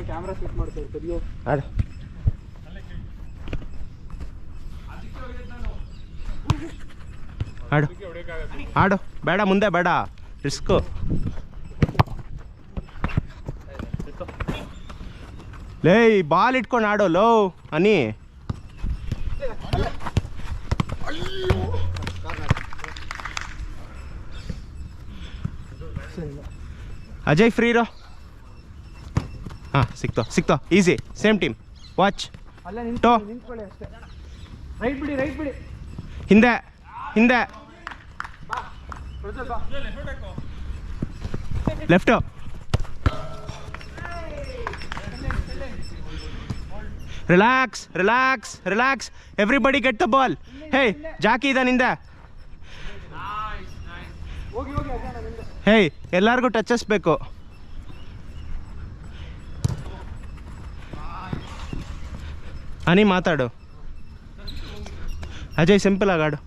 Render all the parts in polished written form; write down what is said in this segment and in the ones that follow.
Camera set ಮಾಡ್ತಾರೆ ಕದಿಯೋ ಆಡು ಆಡು ಆಡು ಬೇಡ ಮುಂದೆ ಬೇಡ ರಿಸ್ಕು ಲೇ ಬಾಲ್ ಇಟ್ಕೊಂಡು ಆಡೋ ಲೋ ಅನಿ ಅಜಯ್ ಫ್ರೀ ಇರೋ ಹಾಂ ಸಿಕ್ತೋ ಈಸಿ ಸೇಮ್ ಟೀಮ್ ವಾಚ್ ಟೋ ರೈಟ್ ಬಿಡಿ ಹಿಂದೆ left relax everybody get the ball ಹೇ ಜಾಕಿ ಇದ್ದಾನೆ ಹಿಂದೆ ಹೇ ಎಲ್ಲರಿಗೂ ಟಚಸ್ ಬೇಕು ಅನಿ ಮಾತಾಡು ಅಜಯ್ ಸಿಂಪಲ್ ಆಗಿ ಆಡು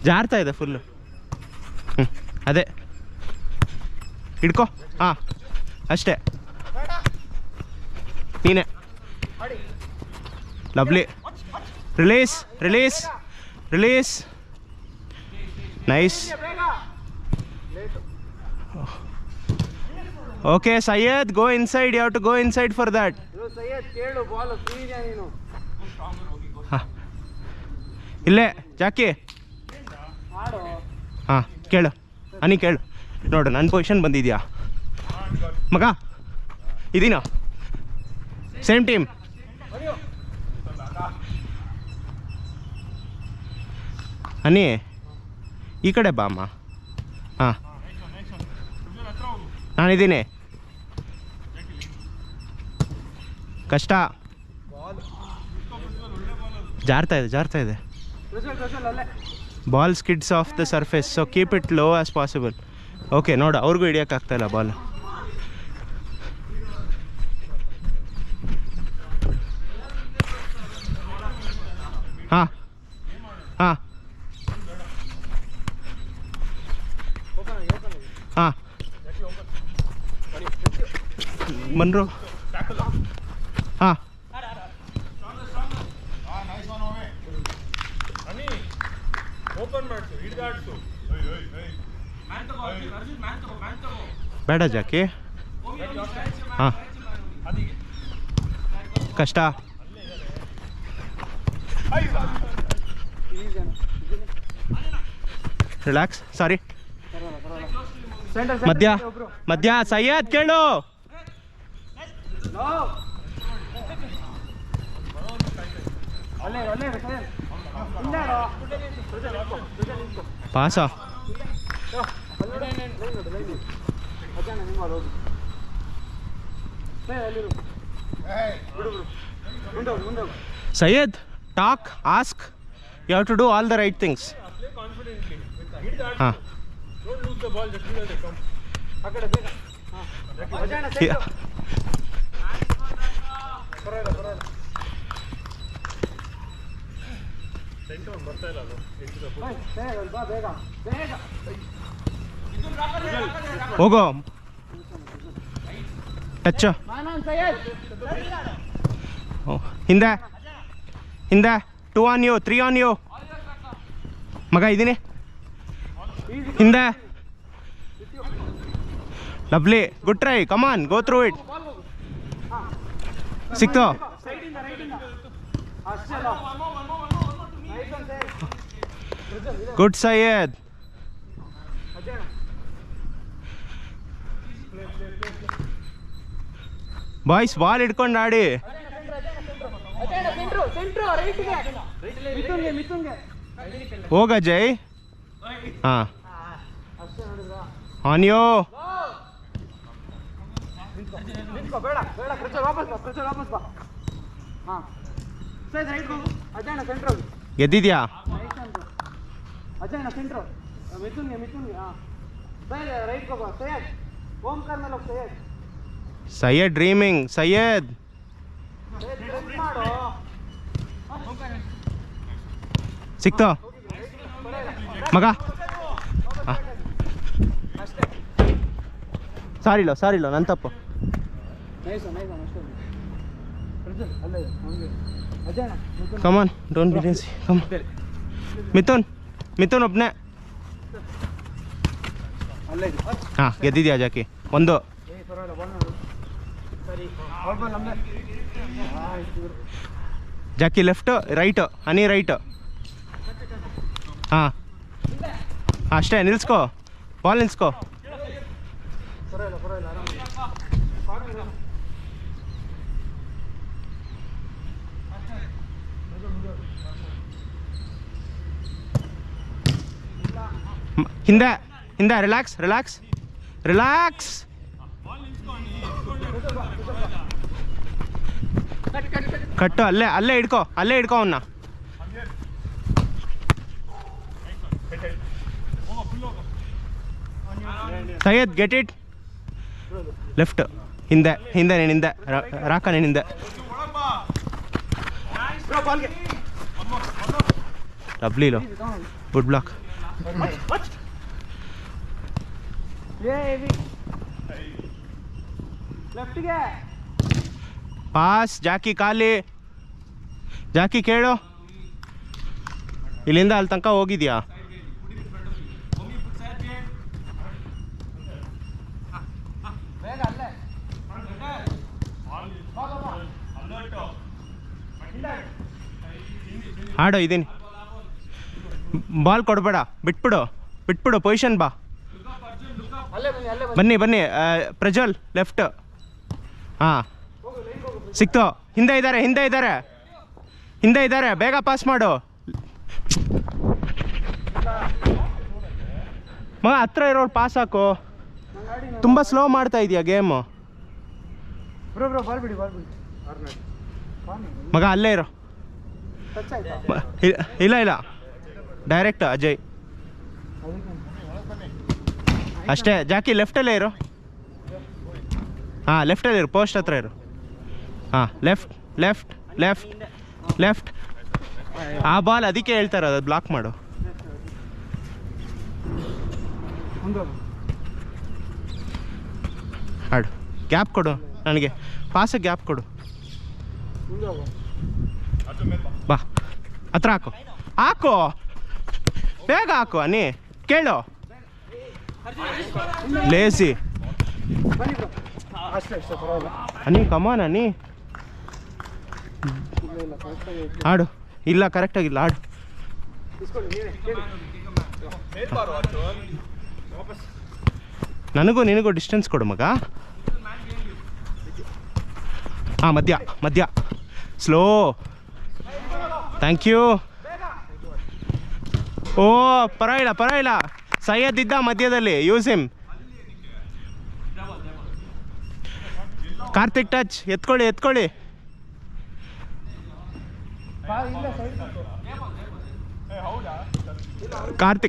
ಜಾರ್ತಾ ಇದೆ ಫುಲ್ಲು ಅದೇ ಹಿಡ್ಕೋ ಹಾಂ ಅಷ್ಟೇ ನೀನೆ lovely release nice okay Syed go inside you have to go inside for that ಇಲ್ಲೇ ಜಾಕಿ ಹಾಂ ಕೇಳು ಅನಿ ಕೇಳು ನೋಡು ನನ್ನ ಪೊಸಿಷನ್ ಬಂದಿದ್ಯಾ ಮಗ ಇದೀನಾ ಸೇಮ್ ಟೀಮ್ ಅನಿ ಈ ಕಡೆ ಬಾ ಅಮ್ಮ ಹಾಂ ನಾನಿದ್ದೀನಿ ಕಷ್ಟ ಜಾರ್ತಾ ಇದೆ ball skids off the surface so keep it low as possible okay ನೋಡು ಅವ್ರಿಗೂ ಹಿಡಿಯೋಕ್ಕಾಗ್ತಾಯಿಲ್ಲ ಬಾಲ್ ಹಾಂ ಬನ್ರು ಹಾಂ ಬೇಡ ಜಾಕಿ ಹಾಂ ಕಷ್ಟ ರಿಲ್ಯಾಕ್ಸ್ ಸಾರಿ ಮಧ್ಯ ಸೈಯದ್ ಕೇಳು ಪಾಸ Syed talk ask you have to do all the right things ಹಾಂ ಹೋಗೋ ಟಚ್ ಹಿಂದೆ 2 on you 3 on you ಮಗ ಇದ್ದೀನಿ ಹಿಂದೆ lovely good try come on go through it ಸಿಕ್ತೋ ಗುಡ್ ಸೈಯದ್ ಬಾಯ್ಸ್ ಬಾಲ್ ಹಿಡ್ಕೊಂಡು ಆಡಿ ಹೋಗ ಜೈ ಹಾಂ ಆನ್ ಯೋ ಗೆದ್ದಿದ್ಯಾ ಸೈಯದ್ ಡ್ರೀಮಿಂಗ್ ಸೈಯದ್ ಸಿಕ್ತೋ ಮಗ ಸಾರಿಲೋ ನನ್ನ ತಪ್ಪು ನೈಸ್ ಅಷ್ಟೇ ಪ್ರಜ್ವಲ್ ಅಲ್ಲ ಹಂಗೆ Ajay come on don't be lazy come Mithun ಒಬ್ಬನೇ ಅಲ್ಲ ಇದು ಹಾಂ ಗೆದ್ದಿದ್ಯಾ ಜಾಕಿ ಒಂದು ಪರವಾಗಿಲ್ಲ ಬಾಲ್ ನೋಡು ಸರಿ ಬಾಲ್ ನಮ್ಮದೇ ಜಾಕಿ ಲೆಫ್ಟ್ ರೈಟ್ ಹನಿ ರೈಟ್ ಹಾಂ ಅಷ್ಟೇ ನಿಲ್ಸ್ಕೋ ಬಾಲ್ ನಿಲ್ಸ್ಕೋ ಪರವಾಗಿಲ್ಲ ಹಿಂದೆ ರಿಲ್ಯಾಕ್ಸ್ ಕಟ್ಟು ಅಲ್ಲೇ ಹಿಡ್ಕೋ ಅವನ್ನ ಸೈಯದ್ ಗೆಟ್ ಇಟ್ ಲೆಫ್ಟ್ ಹಿಂದೆ ನೀನಿಂದೆ ರಾಕ ನೀನಿಂದೆ ಲವ್ಲಿಲೋ ಗುಡ್ ಬ್ಲಾಕ್ ಲೆಫ್ಟ್ಗೆ ಪಾಸ್ ಜಾಕಿ ಕೇಳು ಇಲ್ಲಿಂದ ಅಲ್ಲಿ ತನಕ ಹೋಗಿದ್ಯಾ ಆಡೋ ಇದೀನಿ ಬಾಲ್ ಕೊಡಬೇಡ ಬಿಟ್ಬಿಡು ಪೊಸಿಷನ್ ಬಾ ಬನ್ನಿ ಪ್ರಜ್ವಲ್ ಲೆಫ್ಟ್ ಹಾಂ ಸಿಕ್ತು ಹಿಂದೆ ಇದ್ದಾರೆ ಬೇಗ ಪಾಸ್ ಮಾಡು ಮಗ ಹತ್ರ ಇರೋರು ಪಾಸ್ ಹಾಕು ತುಂಬ ಸ್ಲೋ ಮಾಡ್ತಾ ಇದೆಯಾ ಗೇಮು ಬ್ರೋ ಬಾಲ್ ಬಿಡಿ ಮಗ ಅಲ್ಲೇ ಇರೋ ಟಚ್ ಆಯ್ತಾ ಇಲ್ಲ ಡೈರೆಕ್ಟ್ ಅಜಯ್ ಅಷ್ಟೇ ಜಾಕಿ ಲೆಫ್ಟಲ್ಲೇ ಇರು ಹಾಂ ಲೆಫ್ಟಲ್ಲಿ ಇರು ಪೋಸ್ಟ್ ಹತ್ರ ಇರು ಹಾಂ ಲೆಫ್ಟ್ ಆ ಬಾಲ್ ಅದಕ್ಕೆ ಹೇಳ್ತಾರೆ ಅದು ಬ್ಲಾಕ್ ಮಾಡು ಆಡು ಗ್ಯಾಪ್ ಕೊಡು ನನಗೆ ಪಾಸಿಗೆ ಗ್ಯಾಪ್ ಕೊಡು ಬಾ ಹತ್ರ ಹಾಕು ಬೇಗ ಹಾಕು ಅನಿ ಕೇಳು ಲೇಸಿ ಅಷ್ಟೇ ಪರವಾಗಿಲ್ಲ ಅನಿ ಕಮಾನ್ ಅನಿ ಆಡು ಇಲ್ಲ ಕರೆಕ್ಟಾಗಿಲ್ಲ ಆಡು ನನಗೂ ನಿನಗೂ ಡಿಸ್ಟೆನ್ಸ್ ಕೊಡು ಮಗ ಹಾಂ ಮಧ್ಯ ಸ್ಲೋ ಥ್ಯಾಂಕ್ ಯು ಓ ಪರವಾಗಿಲ್ಲ ಸೈಯದ್ ಇದ್ದ ಮಧ್ಯದಲ್ಲಿ ಯೂಸ್ ಹಿಮ್ ಕಾರ್ತಿಕ್ ಟಚ್ ಎತ್ಕೊಳ್ಳಿ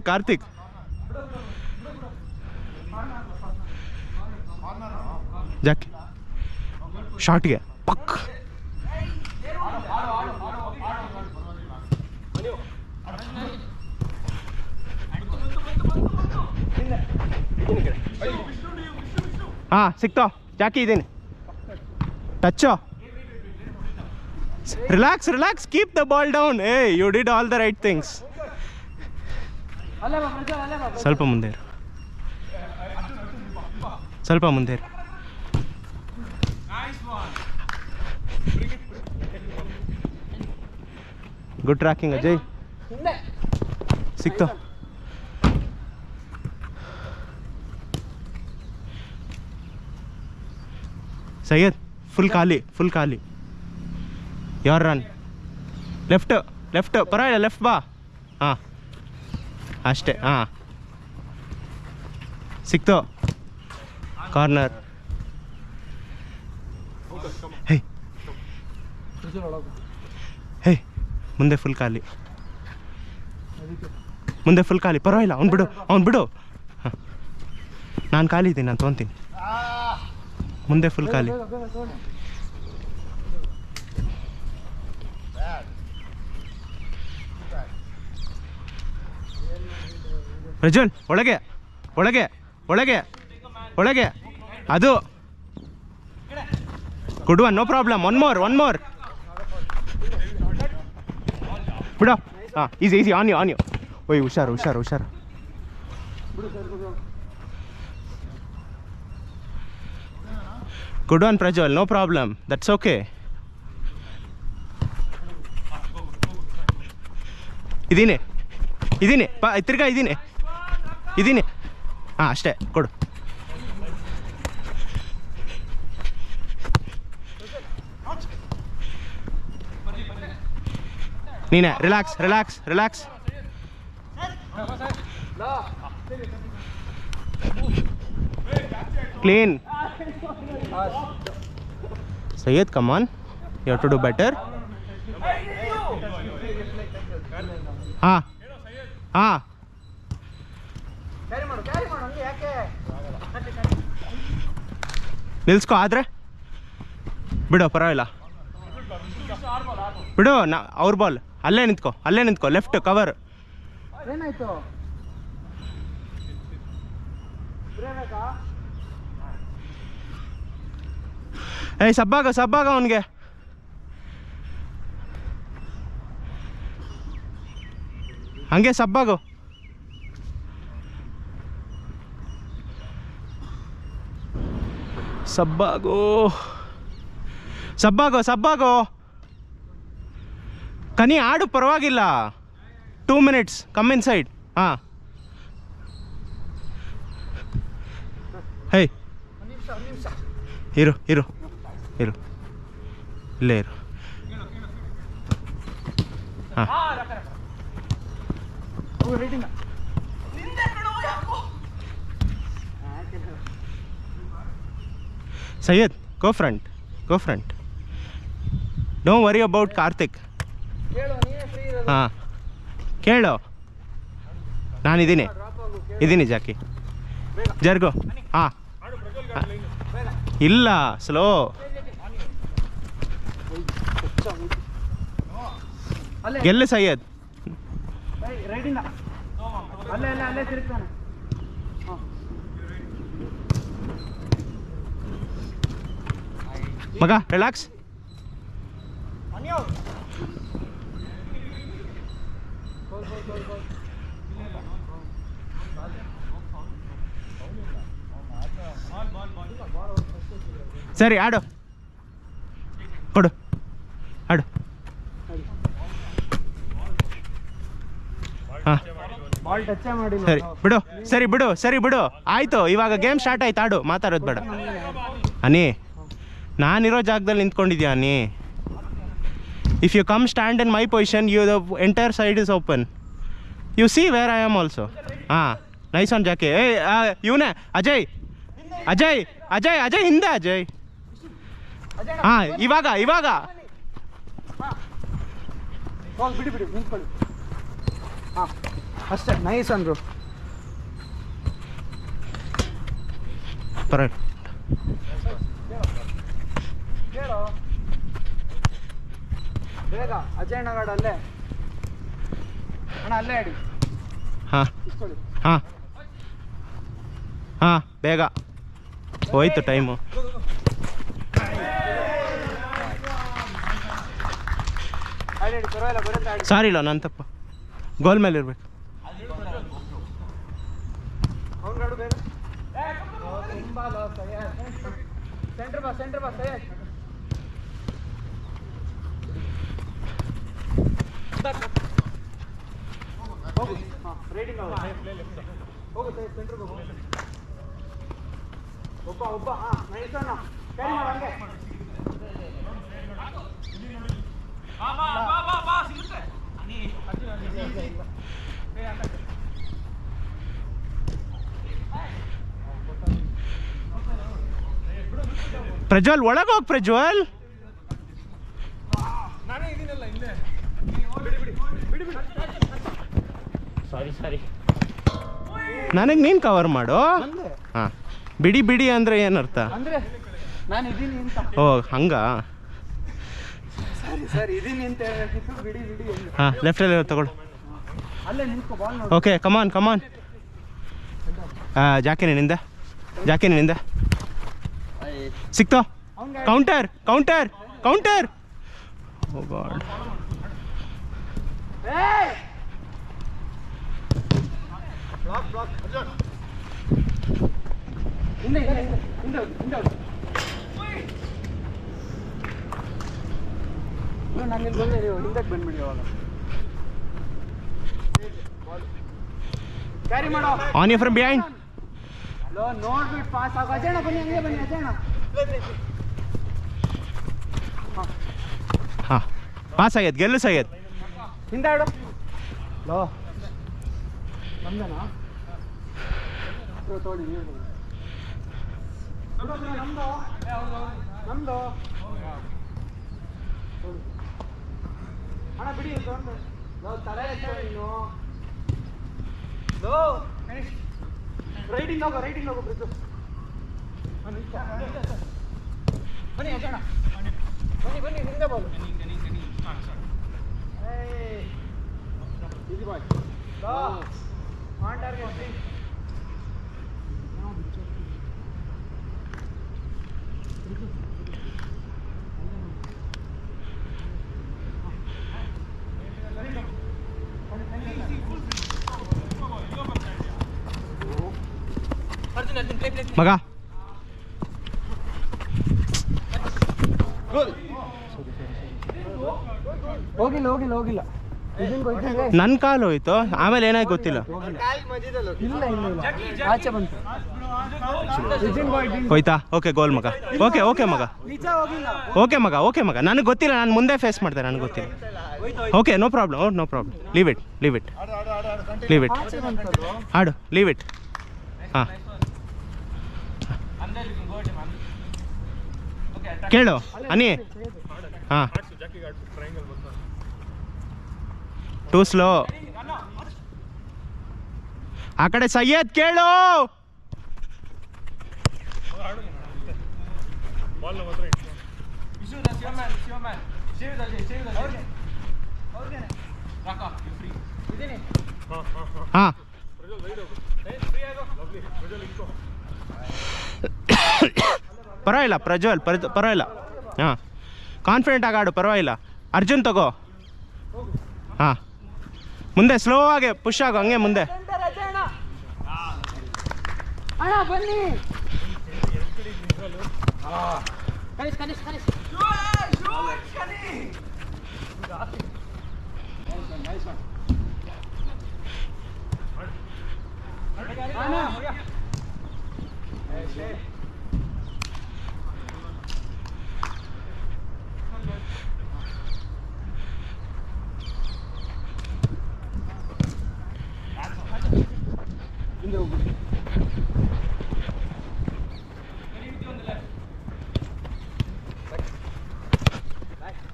ಕಾರ್ತಿಕ್ ಜಾಕಿ ಶಾರ್ಟ್ಗೆ ಪಕ್ ಹಾಂ ಸಿಕ್ತೋ ಜಾಕಿ ಇದ್ದೀನಿ ಟಚ್ಚೋ relax keep the ball down you did all the right things ಸ್ವಲ್ಪ ಮುಂದೆ ಇರು ಗುಡ್ ಟ್ರ್ಯಾಕಿಂಗ್ ಅಜಯ್ ಸಿಕ್ತೋ ಸೈಯದ್ ಫುಲ್ ಖಾಲಿ ಯೋರ್ ರನ್ ಲೆಫ್ಟ್ ಪರವಾಗಿಲ್ಲ ಲೆಫ್ಟ್ ಬಾ ಹಾಂ ಅಷ್ಟೇ ಹಾಂ ಸಿಕ್ತು ಕಾರ್ನರ್ ಹೇ ಮುಂದೆ ಫುಲ್ ಖಾಲಿ ಪರವಾಗಿಲ್ಲ ಅವ್ನು ಬಿಡು ಹಾಂ ನಾನು ಖಾಲಿ ಇದ್ದೀನಿ ನಾನು ತೊಗೊತೀನಿ ಮುಂದೆ ಫುಲ್ ಖಾಲಿ ಪ್ರಜ್ವಲ್ ಒಳಗೆ ಅದು good one, no problem. One more ಬಿಡೋ. ಹಾಂ, ಈಸಿ ಆನ್ ಯು. ಓಯ್, ಹುಷಾರು. Good one Prajwal, no problem, that's okay. ಇದ್ದೀನಿ ತಿರ್ಗಾ ಇದ್ದೀನಿ. ಹಾಂ, ಅಷ್ಟೇ ಕೊಡು. ನೀನೆ relax. Clean. Syed, come on, you have to do better. ಹಾಂ ನಿಲ್ಸ್ಕೊ. ಆದರೆ ಬಿಡು, ಪರವಾಗಿಲ್ಲ ಬಿಡು. ಅವ್ರ ಬಾಲ್. ಅಲ್ಲೇ ನಿಂತ್ಕೊ. Left cover. ಏನಾಯ್ತು? ಏಯ್, ಸಬ್ಬಾಗ ಅವನಿಗೆ. ಹಂಗೆ ಸಬ್ಬಾಗು. ಕನಿ ಆಡು, ಪರವಾಗಿಲ್ಲ. 2 minutes, ಕಮ್ ಇನ್ ಸೈಡ್. ಹಾಂ, ಹೇ, ಇರು ಇಲ್ಲೇ ಇರು. ಹಾಂ, Syed, go front. Don't worry about Karthik. ಹಾಂ, ಕೇಳು. ನಾನಿದ್ದೀನಿ ಜಾಕಿ. ಜರ್ಗೋ. ಹಾಂ, ಇಲ್ಲ, ಸ್ಲೋ. ಗೆಲ್ಲು ಸೈಯದ್. ಅಲ್ಲೇ ತಿರುಗ್ತಾನೆ. ಮಗ, ರಿಲ್ಯಾಕ್ಸ್. ಸರಿ, ಆಡು. ಕೊಡು, ಆಡು. ಹಾಂ, ಸರಿ ಬಿಡು. ಆಯಿತು, ಇವಾಗ ಗೇಮ್ ಸ್ಟಾರ್ಟ್ ಆಯ್ತು. ಆಡು, ಮಾತಾಡೋದು ಬೇಡ. ಅನಿ, ನಾನಿರೋ ಜಾಗದಲ್ಲಿ ನಿಂತ್ಕೊಂಡಿದ್ಯಾ Ani? If you come stand in my position, the entire side is open. You see where I am also. ಹಾಂ, ನೈಸ್ ಆನ್ ಜಾಕಿ. ಇವನೇ ಅಜಯ್ ಹಿಂದೆ. ಹಾಂ, ಇವಾಗ ಬಿಡಿ ನಿಂತ್ಕೊಳ್ಳಿ. ಹಾಂ, ಅಷ್ಟೇ. ನೈಸ್ ಅಂದರು. ಪರವಾಗಿಲ್ಲ. ಕೇಳೋ ಬೇಗ. ಅಜಯ್ ನಗಡ ಅಲ್ಲೇ ಅಣ್ಣ, ಅಲ್ಲೇ ಆಡಿ. ಹಾಂ, ಬೇಗ ಹೋಯ್ತು ಟೈಮು. ಸಾರಿ ಇಲ್ಲ, ನನ್ನ ತಪ್ಪ. ಗೋಲ್ ಮೇಲೆ ಇರ್ಬೇಕು. ಸೆಂಟರ್ ಬಾ ಸೈಯದ್. ಹೋಗು. ಹಾಂ, ರೈಡಿಂಗ್ ಹೋಗು ಸೆಂಟ್ರಿಗೆ ಹೋಗು. ಒಬ್ಬ. ಹಾಂ, ನೈಸ್ ಅಣ್ಣ. ಕ್ಯಾರಿ ಮಾಡು ಹಂಗೆ. ಪ್ರಜ್ವಲ್, ಒಳಗೋಗಿ ಪ್ರಜ್ವಲ್. ಸಾರಿ. ನನಗೆ ನೀನು ಕವರ್ ಮಾಡು. ಹಾಂ, ಬಿಡಿ ಅಂದರೆ ಏನರ್ಥ? ನಾನು ಇದೀನಿ ಅಂತ. ಓ, ಹಂಗ. ಸರಿ, ಇದೀನಿ ಅಂತ ಹೇಳಬೇಕಿತ್ತು. ಬಿಡಿ. ಹಾಂ, ಲೆಫ್ಟಲ್ಲಿ ತಗೊಳ್ಳು. ಅಲ್ಲೇ ನಿಂತ್ಕೊ, ಬಾಲ್ ನೋಡು. Okay, come on. ಜಾಕಿನಿಂದ ಸಿಕ್ತೋ. Counter counter counter. Oh god. ನಾನು ಇಲ್ಲಿ ಬಂದೆ, ನೀವು ಹಿಂದಕ್ಕೆ ಬಂದ್ಬಿಡಿ ಅವಾಗ. ಕ್ಯಾರಿ ಮಾಡೋ. On you from behind. ನೋಡ್ಬಿಟ್ಟು ಪಾಸ್ ಆಗೋ. ಅಜಯಣ್ಣ ಬನ್ನಿ, ಹಂಗೆ ಬನ್ನಿ ಅಜಯಣ್ಣ. ಹಾಂ ಪಾಸ್ ಆಗ್ಯದ, ಗೆಲ್ಲು ಸಾಗ್ಯದ. ಹಿಂದೆ ಆಡು. ಲೋ ನಮ್ದೇನಾ ತೋಡಿ ನೀವು ನಮ್ದು ನಮ್ದು ಅಣ್ಣ ಬಿಡಿ. ಲೋ ತಲೆ ಇನ್ನು ಲೋ ರೈಟಿಂಗ್ ಹೋಗು ಬ್ರಿಜು. ಬನ್ನಿ ಅಜಯಣ್ಣ, ಬನ್ನಿ ಹಿಂದೆ ball. Easy boy. On target. ಮಗ ಹೋಗಿಲ್ಲ. ನನ್ನ ಕಾಲು ಹೋಯ್ತು, ಆಮೇಲೆ ಏನಾಯ್ತು ಗೊತ್ತಿಲ್ಲ. ಇಲ್ಲ ಆಚೆ ಬಂತು. ಹೋಯ್ತಾ? ಓಕೆ ಗೋಲ್ ಮಗ. ಓಕೆ ಮಗ, ಓಕೆ ಮಗ ನನಗೆ ಗೊತ್ತಿಲ್ಲ, ನಾನು ಮುಂದೆ ಫೇಸ್ ಮಾಡ್ದೆ, ನನಗೆ ಗೊತ್ತಿಲ್ಲ. Okay no problem. Leave it ಆಡು, ಲೀವ್ ಇಟ್. ಹಾಂ ಕೇಳು ಅನಿ. ಹಾಂ ಟೂ ಸ್ಲೋ. ಆ ಕಡೆ ಸಯ್ಯದ್ ಕೇಳು. ಹಾಂ ಪರವಾಗಿಲ್ಲ ಪ್ರಜ್ವಲ್, ಪರವಾಗಿಲ್ಲ. ಹಾಂ ಕಾನ್ಫಿಡೆಂಟ್ ಆಗಾಡು, ಪರವಾಗಿಲ್ಲ. ಅರ್ಜುನ್ ತಗೋ. ಹಾಂ ಮುಂದೆ ಸ್ಲೋ ಆಗಿ ಪುಷ್ ಆಗು, ಹಂಗೆ ಮುಂದೆ. ಬನ್ನಿ.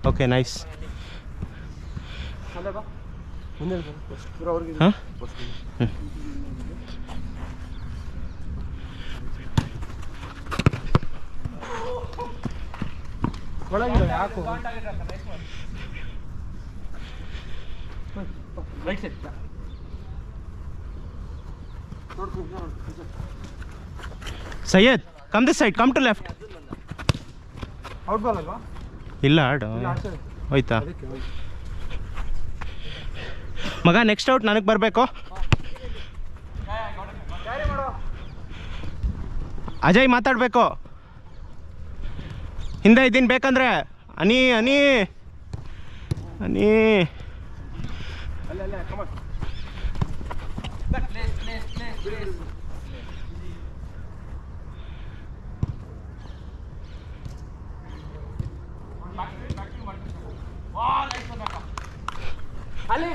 Okay nice. ಹಾಂ ಒಳಗಿದೆ ಯಾಕೋ. Right side Syed, come this side, come to left. Out ball ಅಲ್ವಾ? ಇಲ್ಲ ಆಡು. ಹೋಯ್ತಾ ಮಗ? ನೆಕ್ಸ್ಟ್ ಔಟ್ ನನಗೆ ಬರಬೇಕು. ಅಜಯ್ ಮಾತಾಡಬೇಕು. ಹಿಂದೆ ಇದ್ದೀನಿ ಬೇಕಂದ್ರೆ. ಅನಿ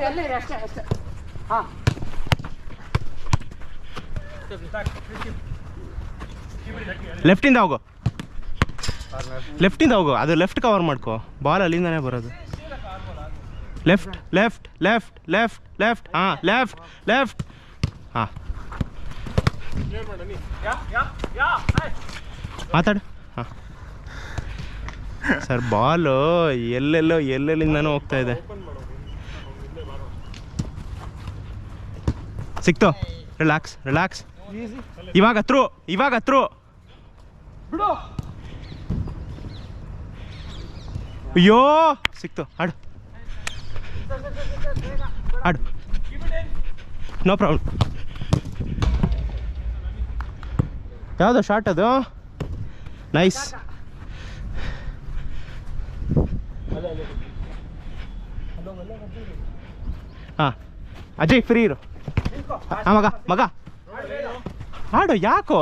ಅಲ್ಲಿ ಅಷ್ಟೇ. ಹಾಂ ಲೆಫ್ಟಿಂದ ಹೋಗು, ಅದು ಲೆಫ್ಟ್ ಕವರ್ ಮಾಡ್ಕೋ. ಬಾಲ್ ಅಲ್ಲಿಂದಾನೇ ಬರೋದು. ಲೆಫ್ಟ್. ಹಾಂ ಲೆಫ್ಟ್. ಹಾಂ ಮಾತಾಡು. ಹಾಂ ಸರ್, ಬಾಲು ಎಲ್ಲೆಲ್ಲಿಂದನೂ ಹೋಗ್ತಾ ಇದೆ. ಸಿಕ್ತು. ರಿಲ್ಯಾಕ್ಸ್. ಇವಾಗ ಥ್ರೂ ಬಿಡು. ಅಯ್ಯೋ ಸಿಕ್ತು. ಆಡು ಆಡು, ನೋ ಪ್ರಾಬ್ಲಮ್. ಯಾವುದು ಶಾರ್ಟ್ ಅದು? ನೈಸ್. ಹಾಂ ಅಜಯ್ ಫ್ರೀ ಇರು. ಹಾಂ ಮಗ ಮಗ ಆಡು. ಯಾಕೋ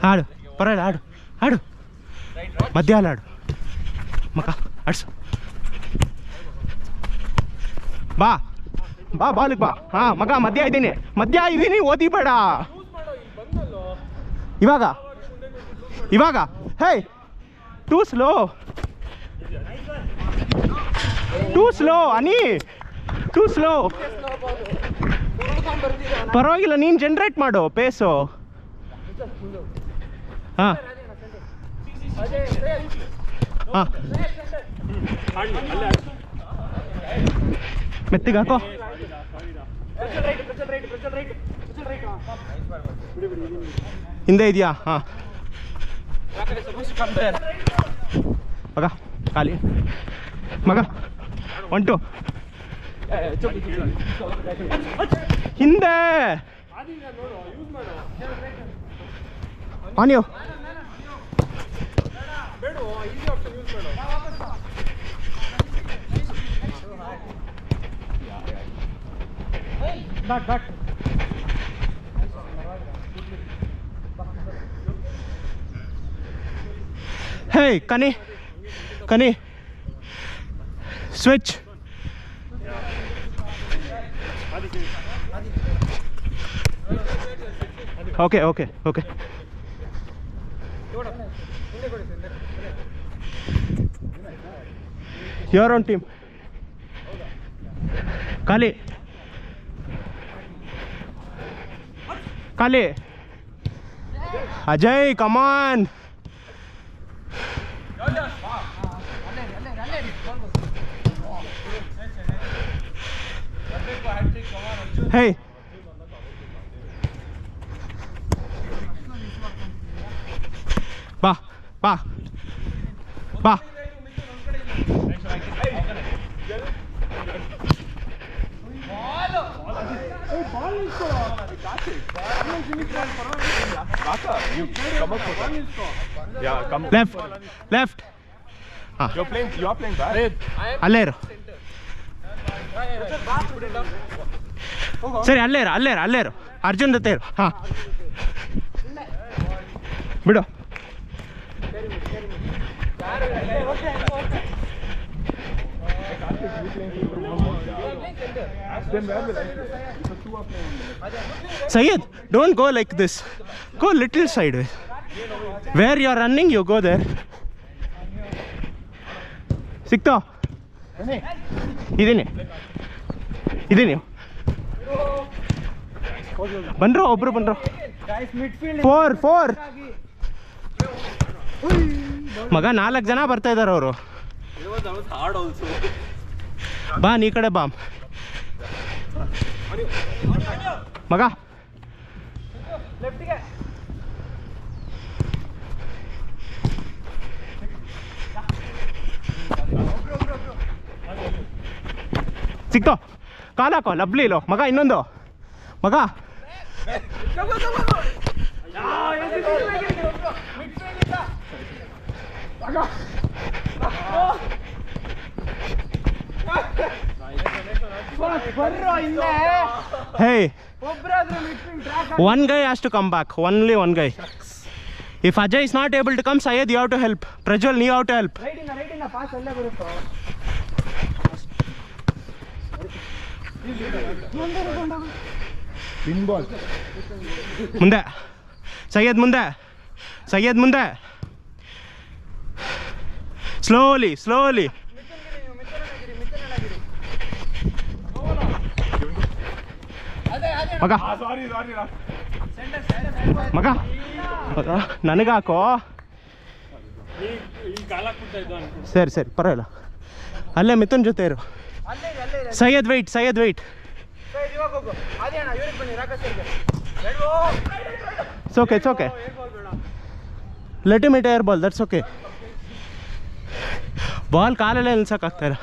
ಆಡು, ಪರವಾಗಿಲ್ಲ ಆಡು ಆಡು. ಮಧ್ಯ ಅಲ್ಲ ಆಡು ಮಗ, ಆಡ್ಸು. ಬಾ ಬಾ ಬಾಲಿಗೆ ಬಾ. ಹಾಂ ಮಗ ಮಧ್ಯ ಇದ್ದೀನಿ ಓದಿ ಬೇಡ. ಇವಾಗ ಹೇ ಟೂ ಸ್ಲೋ ಅನಿ, ಟೂ ಸ್ಲೋ. ಪರವಾಗಿಲ್ಲ, ನೀನು ಜನ್ರೇಟ್ ಮಾಡು ಪೇಸು. ಹಾಂ ಹಾಂ ಮೆತ್ತಿಗೆ ಹಾಕೋ. ಹಿಂದೆ ಇದೆಯಾ? ಹಾಂ ಮಗ ಖಾಲಿ ಮಗ 1 2 ಹಿಂದೆ ಆನಿಯೋ. Hey, Kani, switch. Okay. Your own team. Kali. Ajay, come on. Hey. Ba. Left. You are playing back. Aller. ಸರಿ ಅಲ್ಲೇರು ಅರ್ಜುನ್ ಜೊತೆ ಇರು. ಹಾಂ ಬಿಡು. Syed, don't go like this. Go little sideways. Where you are running, you go there. ಸಿಕ್ತೋ? ಇದೀನಿ ಬಂದ್ರು, ಒಬ್ರು ಬಂದ್ರು. 4 ಮಗ 4 ಜನ ಬರ್ತಾ ಇದಾರೆ ಅವರು. ಬಾ ನೀ ಕಡೆ ಬಾ ಮಗ. ಸಿಕ್ತೋ? ಕಾಲಾಕೋ ಲಬ್ಲಿ ಇಲ್ಲೋ ಮಗ. ಇನ್ನೊಂದು ಮಗ. Hey, one guy has to come back. Only one guy. If Ajay is not able to come, Syed, you have to help. Prajwal, you have to help. Right in the pass alla barutto. Pin ball. ಮುಂದೆ ಸೈಯದ್, ಮುಂದೆ slowly ಮಗ. ಮಗ ನನಗಾಕೋ. ಸರಿ ಪರವಾಗಿಲ್ಲ. ಅಲ್ಲೇ ಮಿಥುನ್ ಜೊತೆ ಇರು. Syed weight. ಇವಾಗ ಹೋಗು. ಅದೇ ಅಣ್ಣ, ಇವ್ರಿಗೆ ಬನ್ನಿ, ರಾಕೇಶ್ ಅವ್ರಿಗೆ. It's okay, it's okay. Let him hit air ball, that's okay. Ball ಕಾಲಲ್ಲೇ ನಿಲ್ಸೋಕ್ಕಾಗ್ತಾಯಿಲ್ಲ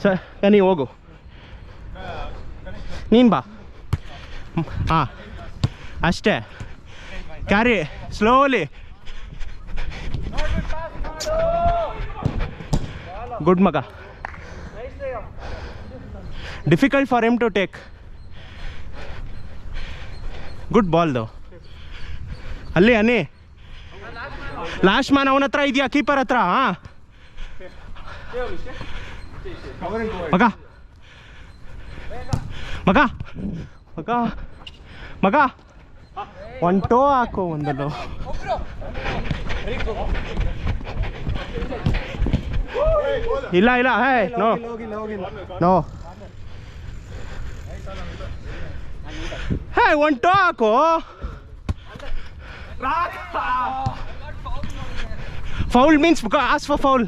ಸರ್. ನೀನು ಹೋಗು, ನೀನು ಬಾ. ಹಾಂ ಅಷ್ಟೇ. Carry slowly. ಗುಡ್ ಮಗ. Difficult for him to take. Good ball though. ಅಲ್ಲಿ ಅನಿ ಲಾಸ್ಟ್ ಮ್ಯಾನ್ ಅವನ ಹತ್ರ ಇದೆಯಾ, ಕೀಪರ್ ಹತ್ರ? ಹಾಂ ಮಗ ಮಗ ಮಗ ಮಗ ಒಂದು ಟೋ ಹಾಕು ಒಂದಲ್ಲೋ. ಇಲ್ಲ ಇಲ್ಲ, ಹೇ ನೋ ನೋ, ಹೇ ಒಂದು ಟೋ ಹಾಕು. Foul means ask for foul.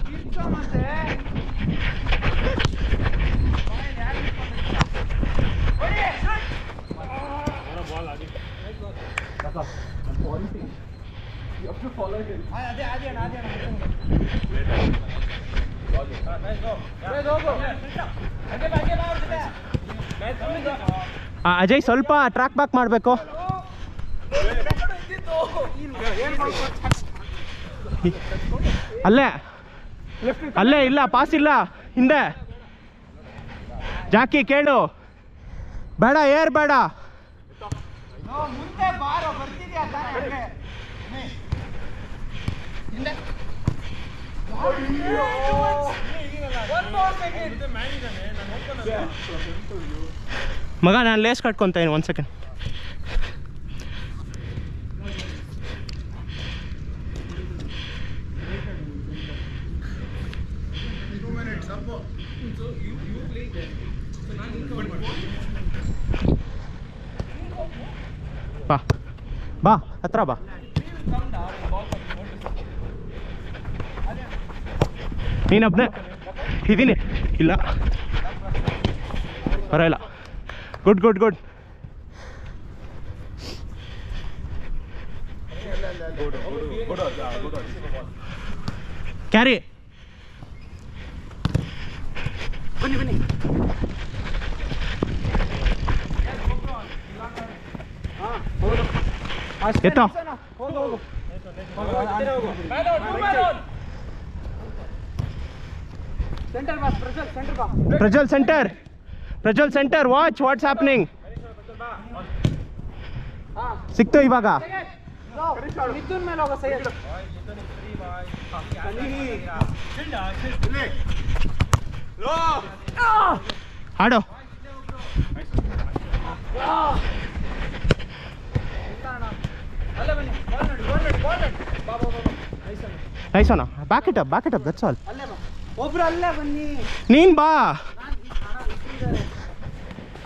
Ajay ಸ್ವಲ್ಪ ಟ್ರ್ಯಾಕ್ ಬ್ಯಾಕ್ ಮಾಡಬೇಕು. ಅಲ್ಲೇ ಅಲ್ಲೇ ಇಲ್ಲ, ಪಾಸ್ ಇಲ್ಲ ಹಿಂದೆ. ಜಾಕಿ ಕೇಳು, ಬೇಡ ಏರ್ ಬೇಡ. ಮಗ ನಾನು ಲೇಸ್ ಕಟ್ಕೊತೀನಿ, 1 ಸೆಕೆಂಡ್. ಬಾ ಬಾ ಹತ್ರ ಬಾ. ನೀನೊಬ್ಬನೇ ಇದ್ದೀನಿ. ಇಲ್ಲ ಪರವಾಗಿಲ್ಲ. Good good good. ಕ್ಯಾರಿ ಬನ್ನಿ ಬನ್ನಿ. ಎತ್ತೋ. Prajwal centre, Prajwal centre. What's happening. ಸಿಕ್ತು ಇವಾಗ. ಆಡೋ. ನೈಸೋಣ. Back it up, that's all. ಒಬ್ರು ಅಲ್ಲೇ ಬನ್ನಿ, ನೀನ್ ಬಾ.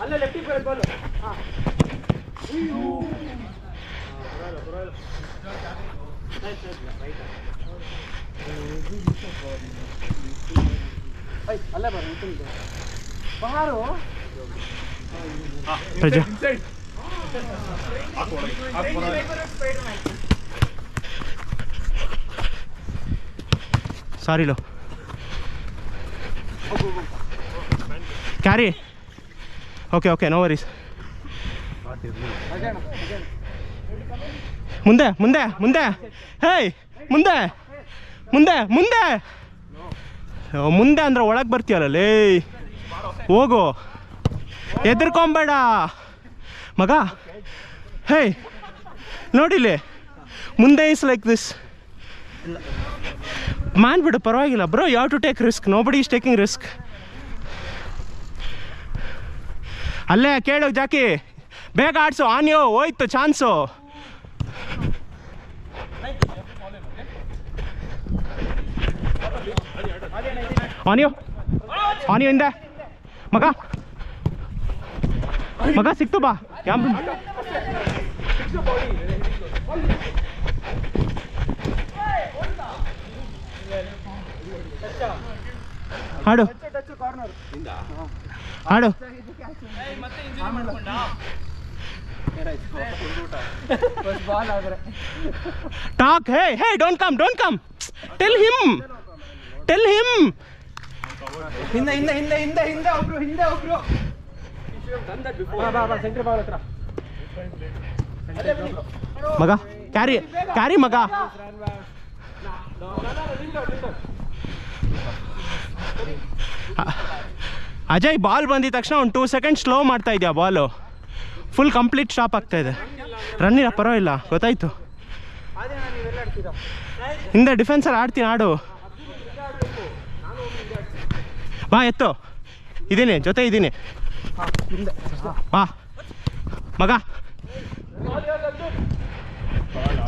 ಅಲ್ಲೇ ಲೆಫ್ಟಿಗೆ ಬರೋದು ಬಾಲ್. ಅಲ್ಲೇ ಬರೋ ಬಾರು. ಪ್ರಜಾ ಸಾರಿ ಲೋ. Carry. Okay okay, no worries. ಮುಂದೆ ಮುಂದೆ ಮುಂದೆ. ಹೇಯ್ ಮುಂದೆ ಮುಂದೆ ಮುಂದೆ ಮುಂದೆ ಅಂದ್ರೆ ಒಳಗೆ ಬರ್ತೀಯಲ್ಲ ಲೇ. ಹೋಗು, ಹೆದರ್ಕೊಂಬೇಡ ಮಗ. ಹೇಯ್ ನೋಡಿಲಿ, ಮುಂದೆ ಇಸ್ ಲೈಕ್ ದಿಸ್. ಮಾಡ್ಬಿಡು, ಪರವಾಗಿಲ್ಲ bro. You have to take risk. Nobody is taking risk. ಅಲ್ಲೇ ಕೇಳು ಜಾಕಿ, ಬೇಗ ಆಡ್ಸು. ಆನ್ಯೋ ಹೋಯ್ತು ಚಾನ್ಸು. ಆನ್ಯೋ ಆನ್ಯೋ ಹಿಂದೆ. ಮಗ ಮಗ ಸಿಕ್ತು ಬಾ. ಆಡು ಆಡು. ಬಾಲ್ ಆದ್ರೆ talk. Hey don't come tell him ಹಿಂದೆ ಒಬ್ರು ಬಾ ಸೆಂಟ್ರ್ ಬಾಲ್ ಹತ್ರ ಮಗ ಕ್ಯಾರಿ ಮಗ. ಅಜಯ್ ಬಾಲ್ ಬಂದಿದ ತಕ್ಷಣ ಒಂದು 2 ಸೆಕೆಂಡ್ ಸ್ಲೋ ಮಾಡ್ತಾ ಇದೆಯಾ ಬಾಲು, ಫುಲ್ ಕಂಪ್ಲೀಟ್ ಸ್ಟಾಪ್ ಆಗ್ತಾ ಇದೆ. ರನ್ ಇಲ್ಲ ಪರವಾಗಿಲ್ಲ, ಗೊತ್ತಾಯ್ತು. ಹಿಂದೆ ಡಿಫೆನ್ಸಲ್ಲಿ ಆಡ್ತೀನಿ, ಆಡು ಬಾ, ಎತ್ತು ಜೊತೆ ಇದ್ದೀನಿ ಬಾ ಮಗ.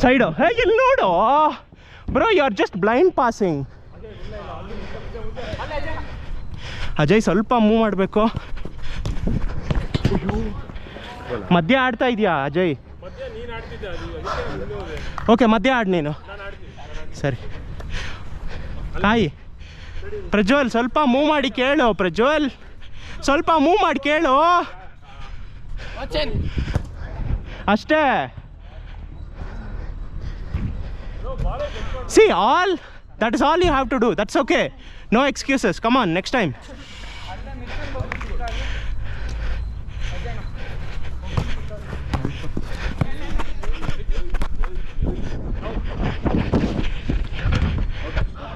ಸೈಡು ಇಲ್ಲಿ ನೋಡು bro, you are just blind passing. Ajay ಸ್ವಲ್ಪ ಮೂವ್ ಮಾಡಬೇಕು. ಮಧ್ಯ ಆಡ್ತಾ ಇದೆಯಾ ಅಜಯ್? ಓಕೆ, ಮಧ್ಯ ಆಡು ನೀನು. ಸರಿ ಕಾಯಿ. ಪ್ರಜ್ವಲ್ ಸ್ವಲ್ಪ ಮೂವ್ ಮಾಡಿ ಕೇಳು. ಸ್ವಲ್ಪ ಮೂವ್ ಮಾಡಿ ಕೇಳು ಅಷ್ಟೇ. See, that is all you have to do. That's okay. No excuses. Come on, next time.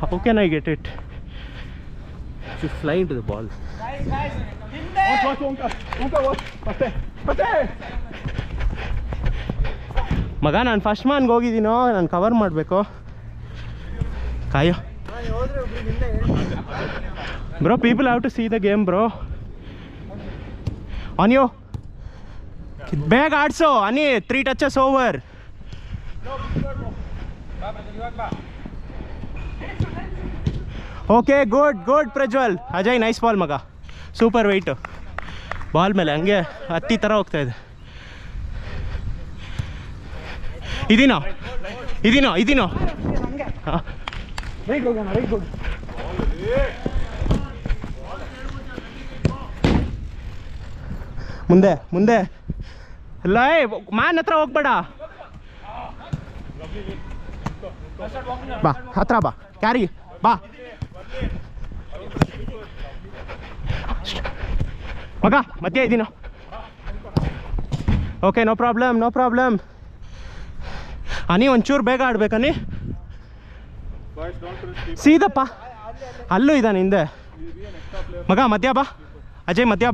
How can I get it? You fly into the ball. ಮಗ, ನಾನು ಫಸ್ಟ್ ಮ್ಯಾನ್ಗೆ ಹೋಗಿದ್ದೀನೋ, ನಾನು ಕವರ್ ಮಾಡಬೇಕು. ಕಾಯೋ bro, people have to see the game bro. ಅನಿಯೋ ಬೇಗ ಆಡ್ಸೋ Ani, 3 touches over. Okay, good Prajwal. Ajay nice ball ಮಗ, super weight ball ಮೇಲೆ, ಹಂಗೆ ಹತ್ತಿ ಥರ ಹೋಗ್ತಾ ಇದೆ. ಇದೀನೋ ಹಾಂ, ಮುಂದೆ ಎಲ್ಲ ಮ್ಯಾನ್ ಹತ್ರ ಹೋಗ್ಬೇಡ. ಬಾ ಹತ್ರ ಬಾ, ಕ್ಯಾರಿ ಬಾ ಮಗ, ಮಧ್ಯ ಇದ್ದೀನೋ. Okay, no problem. ಅನಿ ಒಂಚೂರು ಬೇಗ ಆಡ್ಬೇಕನಿ. ಸೀದಪ್ಪ, ಅಲ್ಲೂ ಇದ್ದಾನೆ ಹಿಂದೆ ಮಗ. ಮಧ್ಯ ಬಾ ಅಜಯ್, ಮಧ್ಯ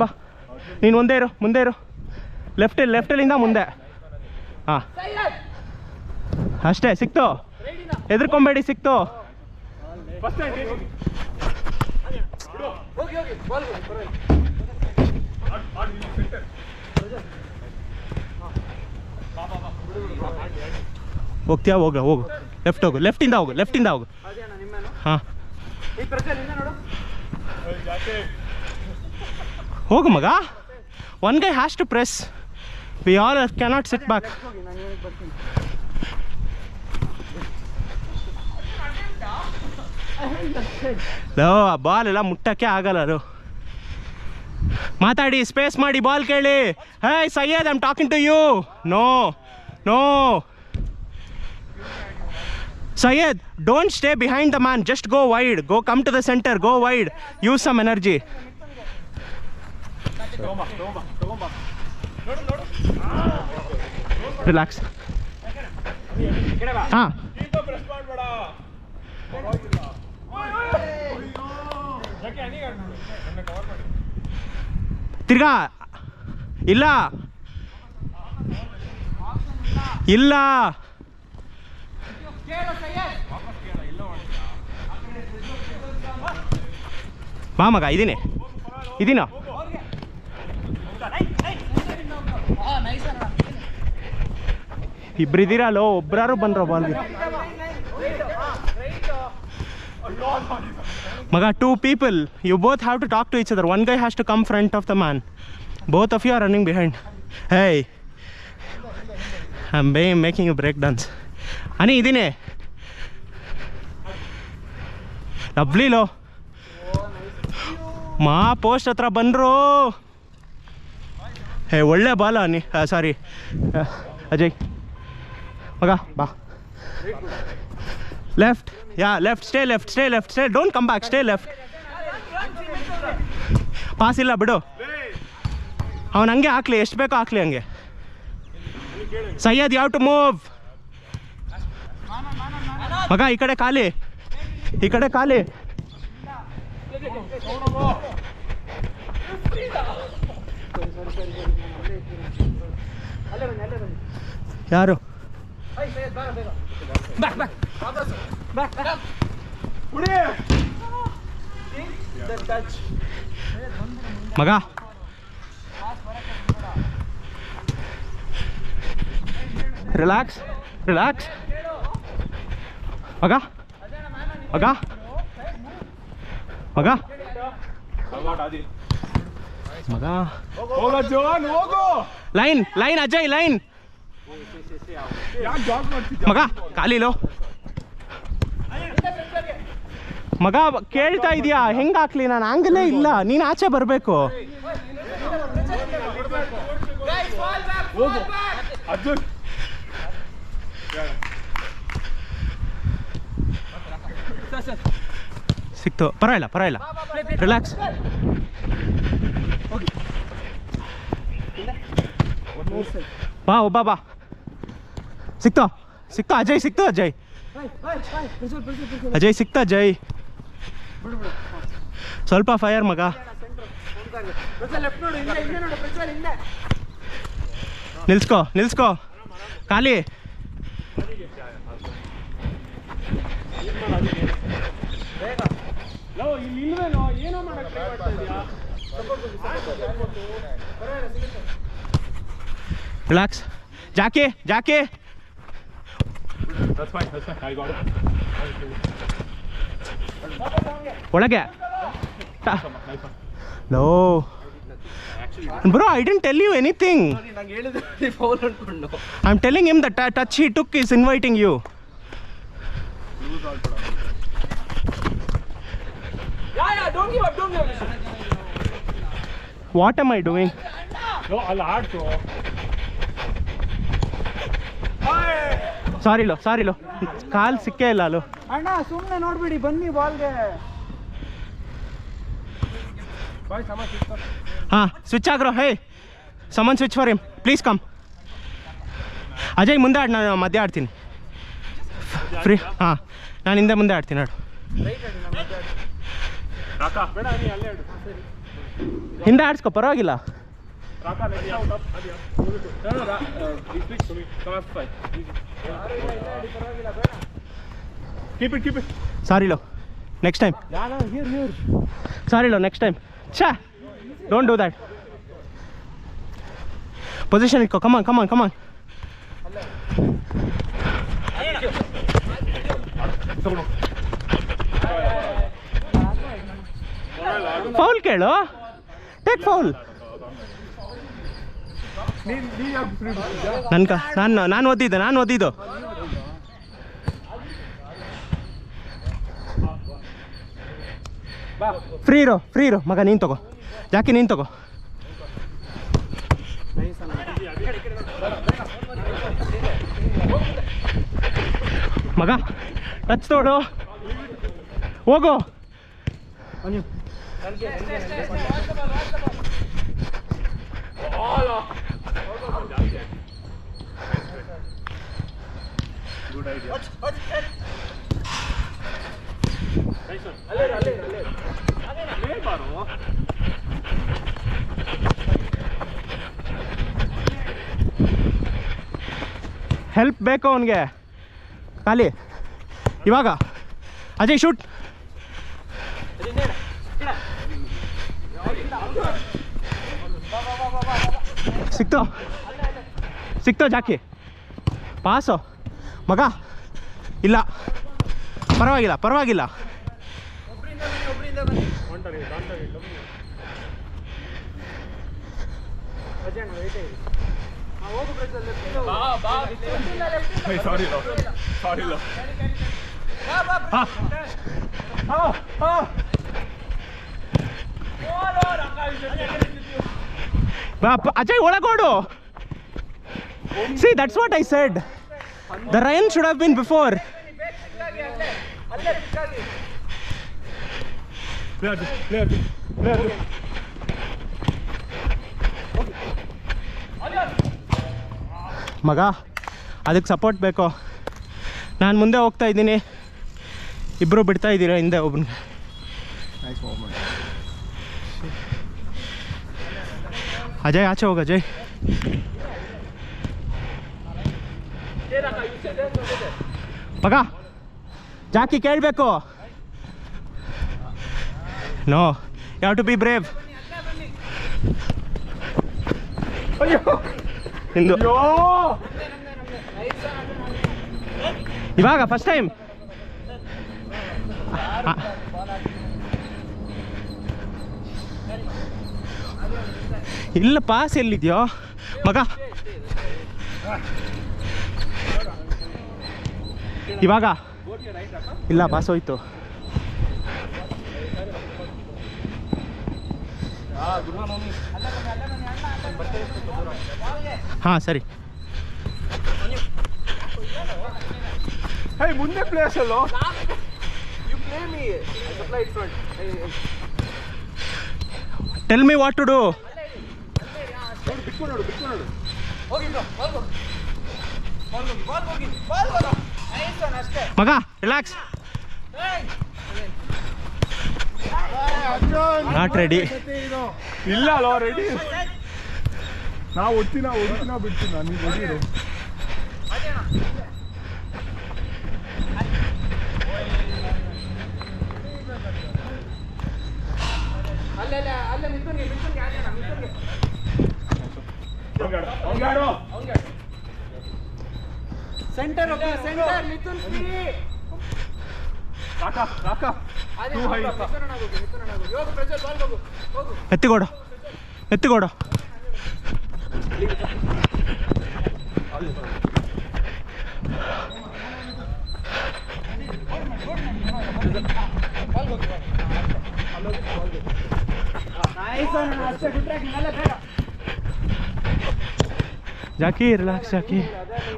ಬಾ. ನೀನು ಮುಂದೆ ಇರು. ಲೆಫ್ಟಲ್ಲಿಂದ ಮುಂದೆ. ಹಾಂ ಅಷ್ಟೇ, ಸಿಕ್ತು. ಹೆದರ್ಕೊಂಬೇಡಿ, ಸಿಕ್ತು. ಹೋಗ್ತೀಯಾ? ಹೋಗು. ಲೆಫ್ಟಿಂದ ಹೋಗು. ಹಾಂ ಹೋಗು ಮಗ. One guy has to press. We all cannot sit back. Ball ಎಲ್ಲ ಮುಟ್ಟಕ್ಕೆ ಆಗಲ್ಲ. ಅದು ಮಾತಾಡಿ, ಸ್ಪೇಸ್ ಮಾಡಿ ಬಾಲ್ ಕೇಳಿ. ಹೇ Syed, I am talking to you. No Syed, don't stay behind the man. Just go wide. Come to the center. Go wide. Use some energy. Relax. हाँ. ತಿರ್ಗಾ ಇಲ್ಲ ಬಾ ಮಗ, ಇದೀನೋ. ಇಬ್ಬರಿದ್ದೀರಲ್ಲೋ, ಒಬ್ಬರಾರು ಬಂದ್ರೋ ಬಾಲ್ಗೆ ಮಗ. 2 people. You both have to talk to each other. One guy has to come front of the man. Both of you are running behind. Hey, I'm making a break dance. Ani, idine. Lovely lo. ಮಾ post ಹತ್ರ ಬಂದ್ರು. ಹೇ ಒಳ್ಳೆ ಬಾಲ ನೀ ಸಾರಿ ಅಜಯ್ ಮಗ ಬಾ left yeah left stay left stay left stay don't come back stay left pass ಇಲ್ಲ ಬಿಡು ಅವನು ಹಂಗೆ ಹಾಕ್ಲಿ ಎಷ್ಟು ಬೇಕೋ ಹಾಕ್ಲಿ ಹಂಗೆ ಸಯ್ಯದ್ ಯಾವ ಟು ಮೂವ್ ಮಗ ಈ ಕಡೆ ಖಾಲಿ ಈ ಕಡೆ ಖಾಲಿ ಯಾರು ಮಗ ರಿಲ್ಯಾಕ್ಸ್ ರಿಲ್ಯಾಕ್ಸ್ ಮಗ ಮಗ ಮಗ ಮಗ ಲೈನ್ ಲೈನ್ ಅಜಯ್ ಲೈನ್ ಮಗ ಖಾಲಿಲೋ ಮಗ ಕೇಳ್ತಾ ಇದೀಯಾ ಹೆಂಗ್ ಹಾಕ್ಲಿ ನಾನು ಆಂಗಲೇ ಇಲ್ಲ ನೀನು ಆಚೆ ಬರಬೇಕು ಸಿಕ್ತು ಪರವಾಗಿಲ್ಲ ಪರವಾಗಿಲ್ಲ ರಿಲ್ಯಾಕ್ಸ್ ಬಾ ಒಬ್ಬ ಬಾ ಸಿಕ್ತು ಸಿಕ್ತು ಅಜಯ್ ಸಿಕ್ತು ಅಜಯ್ ಅಜಯ್ ಸಿಕ್ತ ಅಜಯ್ ಸ್ವಲ್ಪ ಫೈರ್ ಮಗ ನಿಲ್ಸ್ಕೋ ನಿಲ್ಸ್ಕೋ ಖಾಲಿ ರಿಲ್ಯಾಕ್ಸ್ ಜಾಕಿ ಜಾಕಿ ಒಳಗೆ no bro I didn't tell you anything I am telling him the touch he took is inviting you what am I doing ಸಾರಿಲೋ ಸಾರಿಲೋ ಕಾಲ್ ಸಿಕ್ಕೇ ಇಲ್ಲ ಅಲ್ಲೋ ಅಣ್ಣ ಸುಮ್ಮನೆ ನೋಡ್ಬಿಡಿ ಬನ್ನಿ ಬಾಲ್ಗೆ ಹಾಂ ಸ್ವಿಚ್ ಆಗ್ರೋ ಹೇ ಸಮನ್ switch for him please come Ajay ಮುಂದೆ ಆಡ್ ನಾನು ಮಧ್ಯೆ ಆಡ್ತೀನಿ ಫ್ರೀ ಹಾಂ ನಾನು ಹಿಂದೆ ಮುಂದೆ ಆಡ್ತೀನಿ ಆಡು ಹಿಂದೆ ಆಡ್ಸ್ಕೊ ಪರವಾಗಿಲ್ಲ ಸಾರಿಲೋ ನೆಕ್ಸ್ಟ್ ಟೈಮ್ ಸಾರಿಲೋ ನೆಕ್ಸ್ಟ್ ಟೈಮ್ ಛಾ ಡೋಂಟ್ ಡೂ ದ್ಯಾಟ್ ಪೊಸಿಷನ್ ಇಟ್ಕೋ ಕಮಾನ್ ಕಮಾನ್ ಕಮಾನ್ ಫೌಲ್ ಕೇಳು ಟೇಕ್ ಫೌಲ್ ನಾನು ಓದಿದ್ದು ಫ್ರೀ ಇರೋ ಮಗ ನೀನು ತಗೋ ಜಾಕಿ ನೀನು ತಗೋ ಮಗ ಟಚ್ ತೋಡು ಹೋಗು ಹೆಲ್ಪ್ ಬೇಕು ಅವನಿಗೆ ಖಾಲಿ ಇವಾಗ ಅಜಯ್ ಶೂಟ್ ಸಿಕ್ತೋ ಜಾಕಿ ಪಾಸು ಮಗ ಇಲ್ಲ ಪರವಾಗಿಲ್ಲ Ajay ಒಳಗೋಡು. See, that's what I said. The rain should have been before. ಮಗ ಅದಕ್ಕೆ ಸಪೋರ್ಟ್ ಬೇಕು. ನಾನು ಮುಂದೆ ಹೋಗ್ತಾ ಇದ್ದೀನಿ, ಇಬ್ಬರು ಬಿಡ್ತಾ ಇದ್ದೀರಾ ಹಿಂದೆ ಒಬ್ಬನಿಗೆ. ಅಜಯ್ ಆಚೆ ಹೋಗ. ಅಜಯ್ ಮಗ ಜಾಕಿ ಕೇಳಬೇಕು. No, you have to be brave. ನಿಂದು ಇವಾಗ ಫಸ್ಟ್ ಟೈಮ್. ಇಲ್ಲ, ಪಾಸ್ ಎಲ್ಲಿದ್ಯೋ ಮಗ? ಇವಾಗ ಇಲ್ಲ, ಪಾಸ್ ಹೋಯ್ತು. ಹಾಂ ಸರಿ. Hey, ಮುಂದೆ ಪ್ಲೇಸ್ ಅಲ್ಲೋ. You play me. I supply it front. Tell me what to do. ಬಿಟ್ಕೊಂಡು ಹೋಗಿ ಬಾಲ್ ಅಷ್ಟೇ ಮಗ ರಿಲ್ಯಾಕ್ಸ್. Not ready. ಇಲ್ಲ ಅಲ್ಲೋ, ರೆಡಿ. ನಾವು ಹೊಡ್ತೀನ ಬಿಡ್ತೀನ, ನೀವು ರೆಡಿ. ಅಲ್ಲೇ ಮಿಥುನ್ಗೆ ಸೆಂಟರ್ ಮಿಥುನ್ ಫ್ರೀ. ಎತ್ತಿಗೋಡು. Jackie relax. ಜಾಕಿ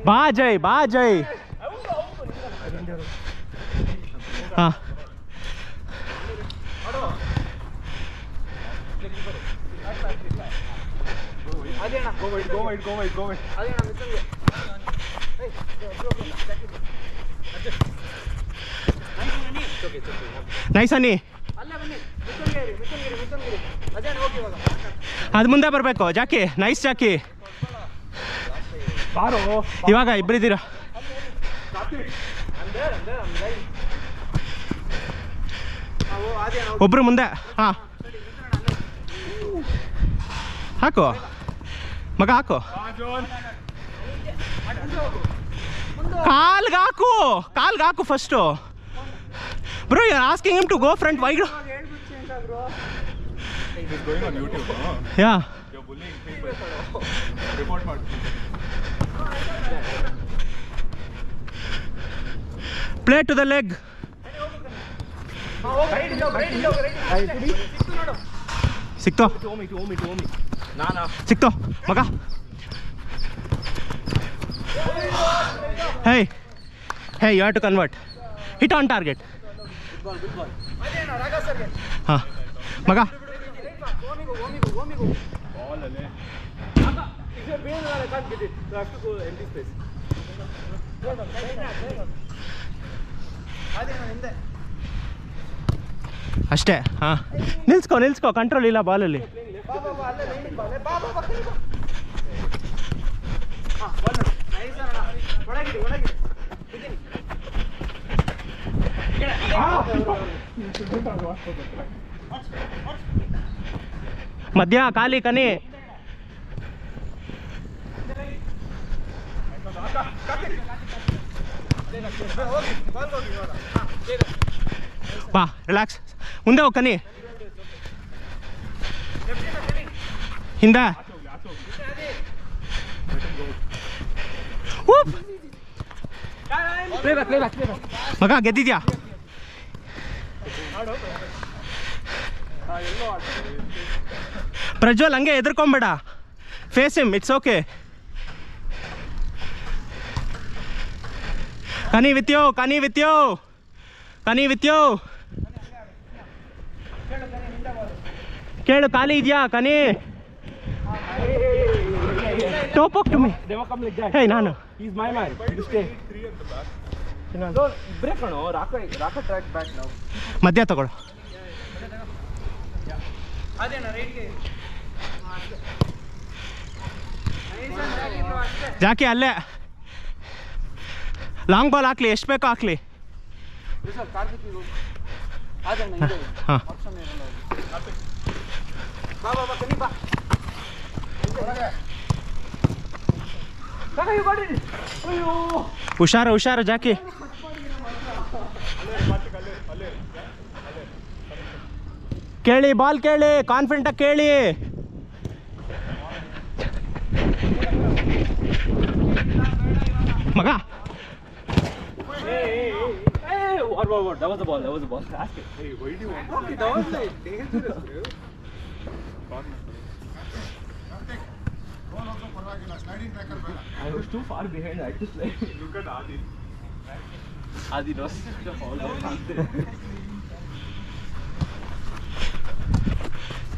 ಬಾ ಜೈ. ಹಾಂ ನೈಸ್ ಅನ್ನಿ. ಅದು ಮುಂದೆ ಬರಬೇಕು. ಜಾಕಿ ನೈಸ್. ಜಾಕಿ ಇವಾಗ ಇಬ್ಬರಿದ್ದೀರಾ. ಒಬ್ರು ಮುಂದೆ. ಹಾಂ ಹಾಕು ಮಗ, ಹಾಕು. ಕಾಲ್ಗೆ ಹಾಕು first. Bro, you are asking him to go front. Why? going on YouTube, no? Yeah. You're bullying people. Report ಮಾಡಿ. Play to the leg. ಸಿಕ್ತೋ ಸಿಕ್ತೋ ಮಗ. Hey, you have to convert. Hit on target. ಹಾಂ ಮಗ. ಅಷ್ಟೇ. ಹಾಂ ನಿಲ್ಸ್ಕೊ. Control ಇಲ್ಲ ಬಾಲಲ್ಲಿ. ಮಧ್ಯ ಖಾಲಿ ಕನಿ. ಬಾ ರಿಲ್ಯಾಕ್ಸ್. ಮುಂದೆ ಹೋಗಿ ಕನಿ. ಹಿಂದೆ ಮಗ ಗೆದ್ದಿದ್ಯಾ? ಪ್ರಜ್ವಲ್ ಹಂಗೆ ಎದ್ರಕೊಂಬೇಡ. Face him, it's okay. ಕನಿ ವಿತ್ ಯು, ಕನಿ ವಿತ್ ಯು, ಕನಿ ವಿತ್ ಯು. ಕೇಳು ಖಾಲಿ ಇದೆಯಾ ಕನಿ? Top up to me. They will come like that. Hey, Nanu. He's my man. You stay. No, break on. Raka track back now. ಮಧ್ಯ ತಗೊಳ್ಳು. ಜಾಕಿ ಅಲ್ಲೇ long ball ಹಾಕ್ಲಿ, ಎಷ್ಟು ಬೇಕೋ ಹಾಕ್ಲಿ. ಹಾಂ, ಹುಷಾರು ಹುಷಾರು ಜಾಕಿ. ಕೇಳಿ ಬಾಲ್ ಕೇಳಿ, ಕಾನ್ಫಿಡೆಂಟಾಗಿ ಕೇಳಿ. ಮಗ What? That was the ball. Ask it. Hey, why do you want Okay, that was like dangerous, bro. I was too far behind. I just like Look at Adi. Adi knows the foul.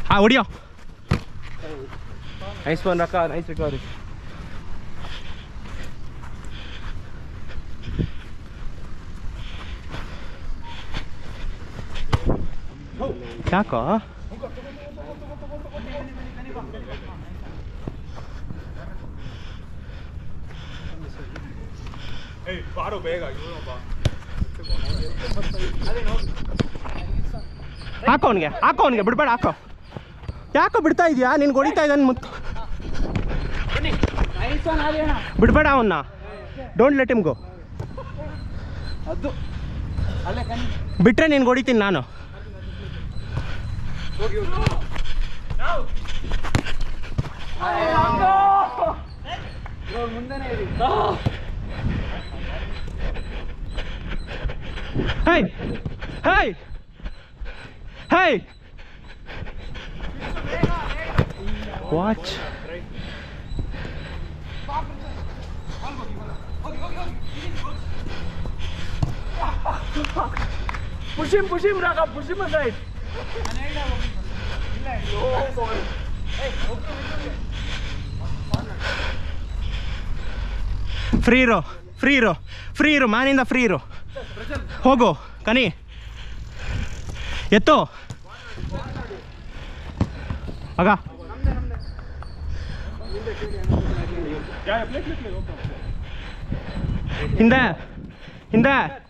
ಹಾಂ ಹೊಡಿಯೋ. Nice one, Raka. Nice recovery. ಯಾಕೋ Hey, baro bega. ಹಾಕೋ ಅವನಿಗೆ ಬಿಡ್ಬೇಡ, ಹಾಕೋ. ಯಾಕೋ ಬಿಡ್ತಾ ಇದೆಯಾ? ನಿನ್ಗೆ ಹೊಡಿತಾ ಇದ್ದಾನೆ ಮುತ್ತು. ಬಿಡ್ಬೇಡ ಅವನ್ನ. ಡೋಂಟ್ ಲೆಟ್ ಹಿಮ್ ಗೋ. ಅದು ಅಲ್ಲೇ ಕಣಿ. ಬಿಟ್ರೆ ನಿನ್ಗೆ ಹೊಡಿತೀನಿ ನಾನು. ಹೋಗಿ ಮುಂದೆನೇ ಇರಿ. ಹೇ ಹೇ ಹೇ watch. Push him, Raka. Push him aside. ಫ್ರೀ ಇರೋ ಮ್ಯಾನಿಂದ ಫ್ರೀ ಇರೋ. ಹೋಗು ಕನಿ, ಎತ್ತು ಆಗ. ಹಿಂದೆ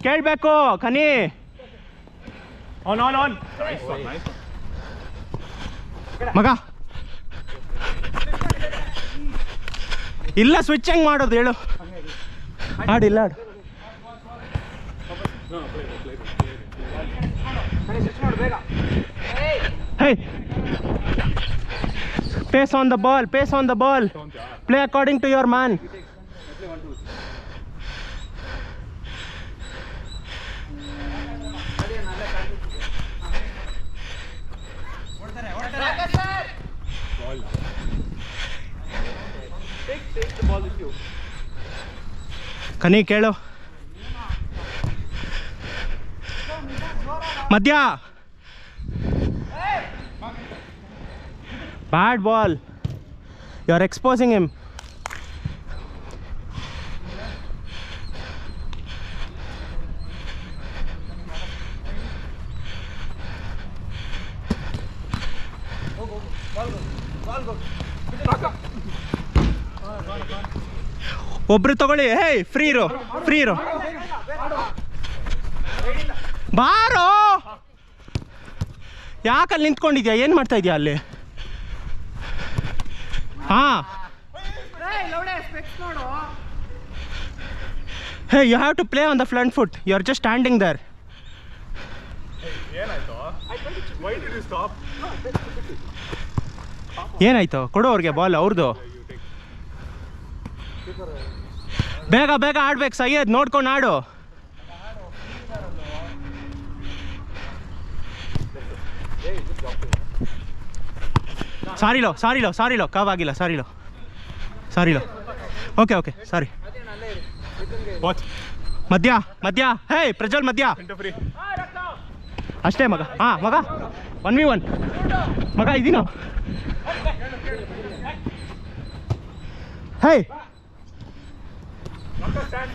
ಕೇಳಬೇಕು ಕನಿ. On. Nice one. ಮಗ ಇಲ್ಲ, ಸ್ವಿಚ್ ಹೆಂಗ್ ಮಾಡೋದು ಹೇಳು? ಆಡಿಲ್ಲ ಆಡು. ಹೇ, pace on the ball. Play according to your man. Take the ball with you. ಕನಿ ಕೇಳು. ಮಧ್ಯ. Bad ball. You are exposing him. ಒಬ್ರು ತಗೊಳ್ಳಿ. ಹೇ, ಫ್ರೀ ಇರೋ. ಬಾರೋ. ಯಾಕಲ್ಲಿ ನಿಂತ್ಕೊಂಡಿದ್ಯಾ? ಏನು ಮಾಡ್ತಾ ಇದೆಯಾ ಅಲ್ಲಿ? ಹಾಂ, ಹೇ, you have to play on the front foot. You are just standing there. Why did you stop? ಏನಾಯ್ತು? ಕೊಡು ಅವ್ರಿಗೆ ಬಾಲ್, ಅವ್ರದ್ದು. ಬೇಗ ಆಡ್ಬೇಕು ಸೈಯದ್, ನೋಡ್ಕೊಂಡು ಆಡು. ಸಾರಿಲೋ ಕವ್ ಆಗಿಲ್ಲ ಸಾರಿಲೋ ಓಕೆ ಸಾರಿ Watch. ಮಧ್ಯ ಹೇ ಪ್ರಜ್ವಲ್ ಮಧ್ಯ Center free. ಅಷ್ಟೇ ಮಗ ಮಗ 1v1 ಮಗ ಇದೀನೋ ಹೇ Stand.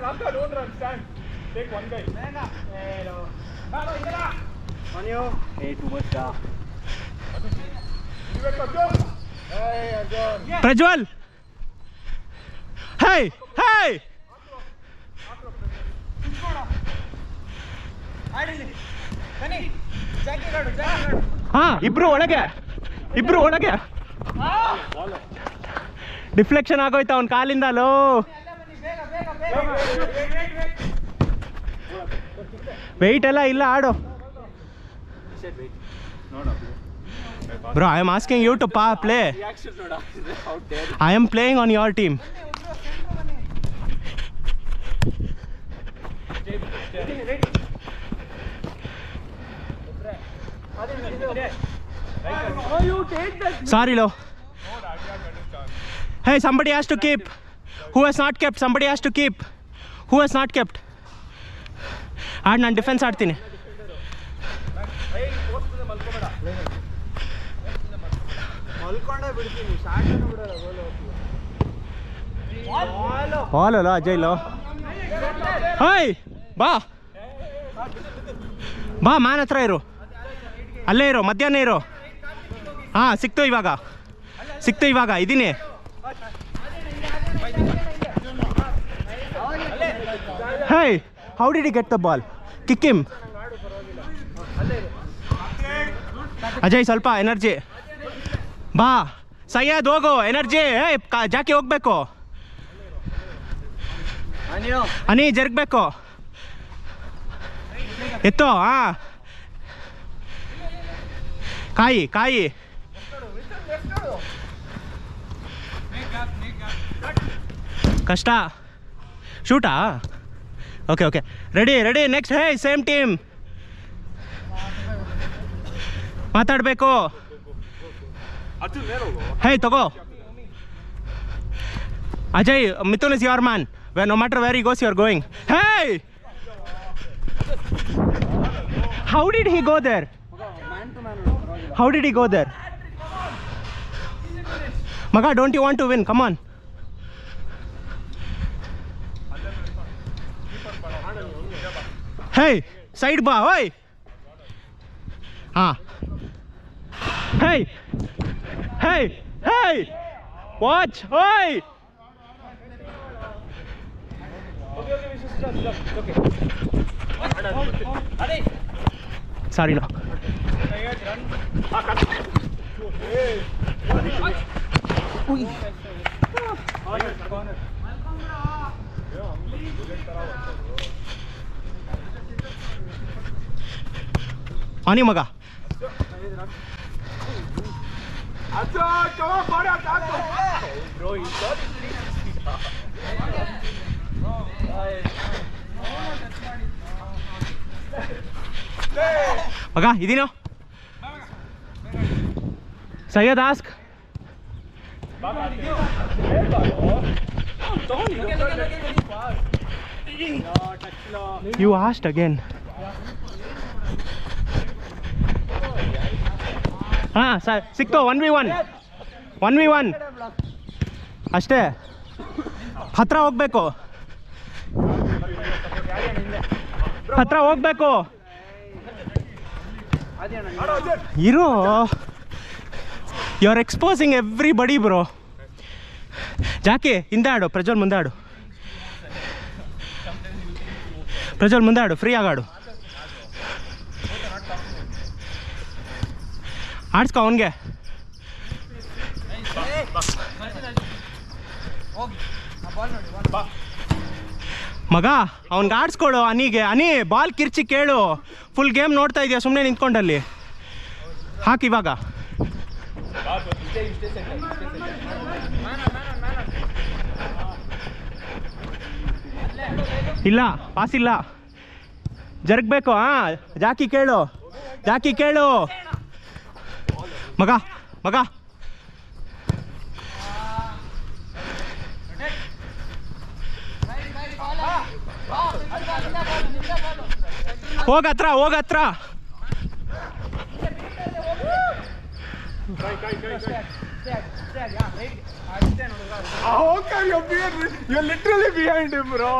Raka, don't run. Stand. Take one guy. Prajwal ಹೇ ಇಬ್ರು ಒಳಗೆ ಡಿಫ್ಲೆಕ್ಷನ್ ಆಗೋಯ್ತು ಅವನ ಕಾಲಿಂದಲೋ ವೆಯ್ಟ್ ಎಲ್ಲ ಇಲ್ಲ ಆಡು bro I am asking you to play I am playing on your team Sorry, Lo. Hey, somebody has to keep. Who has not kept? Somebody has to keep. Who has not kept? ನಾನು defence ಆಡ್ತೀನಿ. Ball Ajay ಲೋ. ಹೇಯ್ ಬಾ man ಹತ್ರ ಇರು, ಅಲ್ಲೇ ಇರೋ, ಮಧ್ಯಾಹ್ನ ಇರೋ. ಸಿಕ್ತು ಇವಾಗ ಇದ್ದೀನಿ. ಹೇಯ್ how did you get the ball? Kick him. Ajay ಸ್ವಲ್ಪ ಎನರ್ಜಿ. ಬಾ ಸಯ್ಯದ್ ಹೋಗು, ಎನರ್ಜಿ. ಜಾಕಿ ಹೋಗ್ಬೇಕು, ಅನಿ ಜರುಗಬೇಕು. ಎತ್ತೋ. ಕಾಯಿ ಕಷ್ಟ. ಶೂಟಾ? Okay ready next. ಹೇ ಸೇಮ್ ಟೀಮ್ ಮಾತಾಡಬೇಕು. ಹೇ ತಗೋ Ajay. Mithun is your man. No matter where he goes, you are going. Hey! How did he go there? Maga, don't you want to win? Come on. Hey, side ba, oi. Hey. Watch, oi. Okay. Sorry, no. Ani maga. Bro, he got it. ಮಗ ಇದೀನೋ. Syed ask. You asked again. ಸಿಕ್ತು. 1v1 ಅಷ್ಟೇ. ಹತ್ರ ಹೋಗ್ಬೇಕು. ಇರೋ. You are exposing everybody bro. Jackie ಹಿಂದೆ ಆಡು, ಪ್ರಜ್ವಲ್ ಮುಂದೆ ಆಡು. ಫ್ರೀ ಆಗಾಡು. ಆಡ್ಸ್ಕೊ ಅವನಿಗೆ. ಮಗ ಅವ್ನಿಗೆ ಆಡ್ಸ್ಕೊಡು. ಅನಿ ಬಾಲ್ ಕಿರ್ಚಿ ಕೇಳು. ಫುಲ್ ಗೇಮ್ ನೋಡ್ತಾ ಇದೆಯಾ ಸುಮ್ಮನೆ ನಿಂತ್ಕೊಂಡಲ್ಲಿ? ಹಾಕಿ ಇವಾಗ. ಇಲ್ಲ ಪಾಸ್ ಇಲ್ಲ, ಜರುಗಬೇಕು. ಜಾಕಿ ಕೇಳು ಮಗ. ಮಗ. ಹೋಗತ್ರ ಹೋಗತ್ರ. You're literally behind him, bro.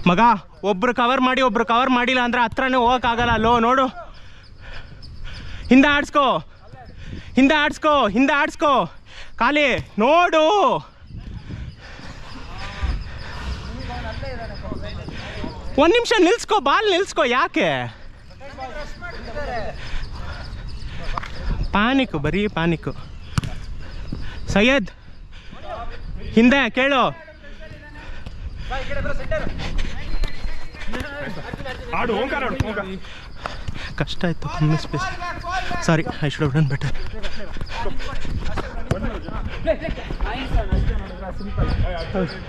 ಮಗ ಒಬ್ರು ಕವರ್ ಮಾಡಿ ಒಬ್ರು ಕವರ್ ಮಾಡಿಲ್ಲ ಅಂದ್ರೆ ಹತ್ರನೇ ಹೋಗಕ್ಕಾಗಲ್ಲ. ಅಲ್ಲೋ ನೋಡು, ಹಿಂದೆ ಆಡ್ಸ್ಕೋ, ಹಿಂದೆ ಆಡ್ಸ್ಕೋ, ಹಿಂದೆ ಆಡ್ಸ್ಕೋ ಖಾಲಿ ನೋಡು. ಒಂದು ನಿಮಿಷ ನಿಲ್ಸ್ಕೋ, ಬಾಲ್ ನಿಲ್ಸ್ಕೋ. ಯಾಕೆ ಪಾನಿಕು, ಬರೀ ಪಾನಿಕು. ಸೈಯದ್ ಹಿಂದೆ ಕೇಳು. ಆಡು ಓಂಕಾರ ಆಡು ಓಂಕಾರ. ಕಷ್ಟ ಆಯಿತು, miss miss. Sorry, I should have done better.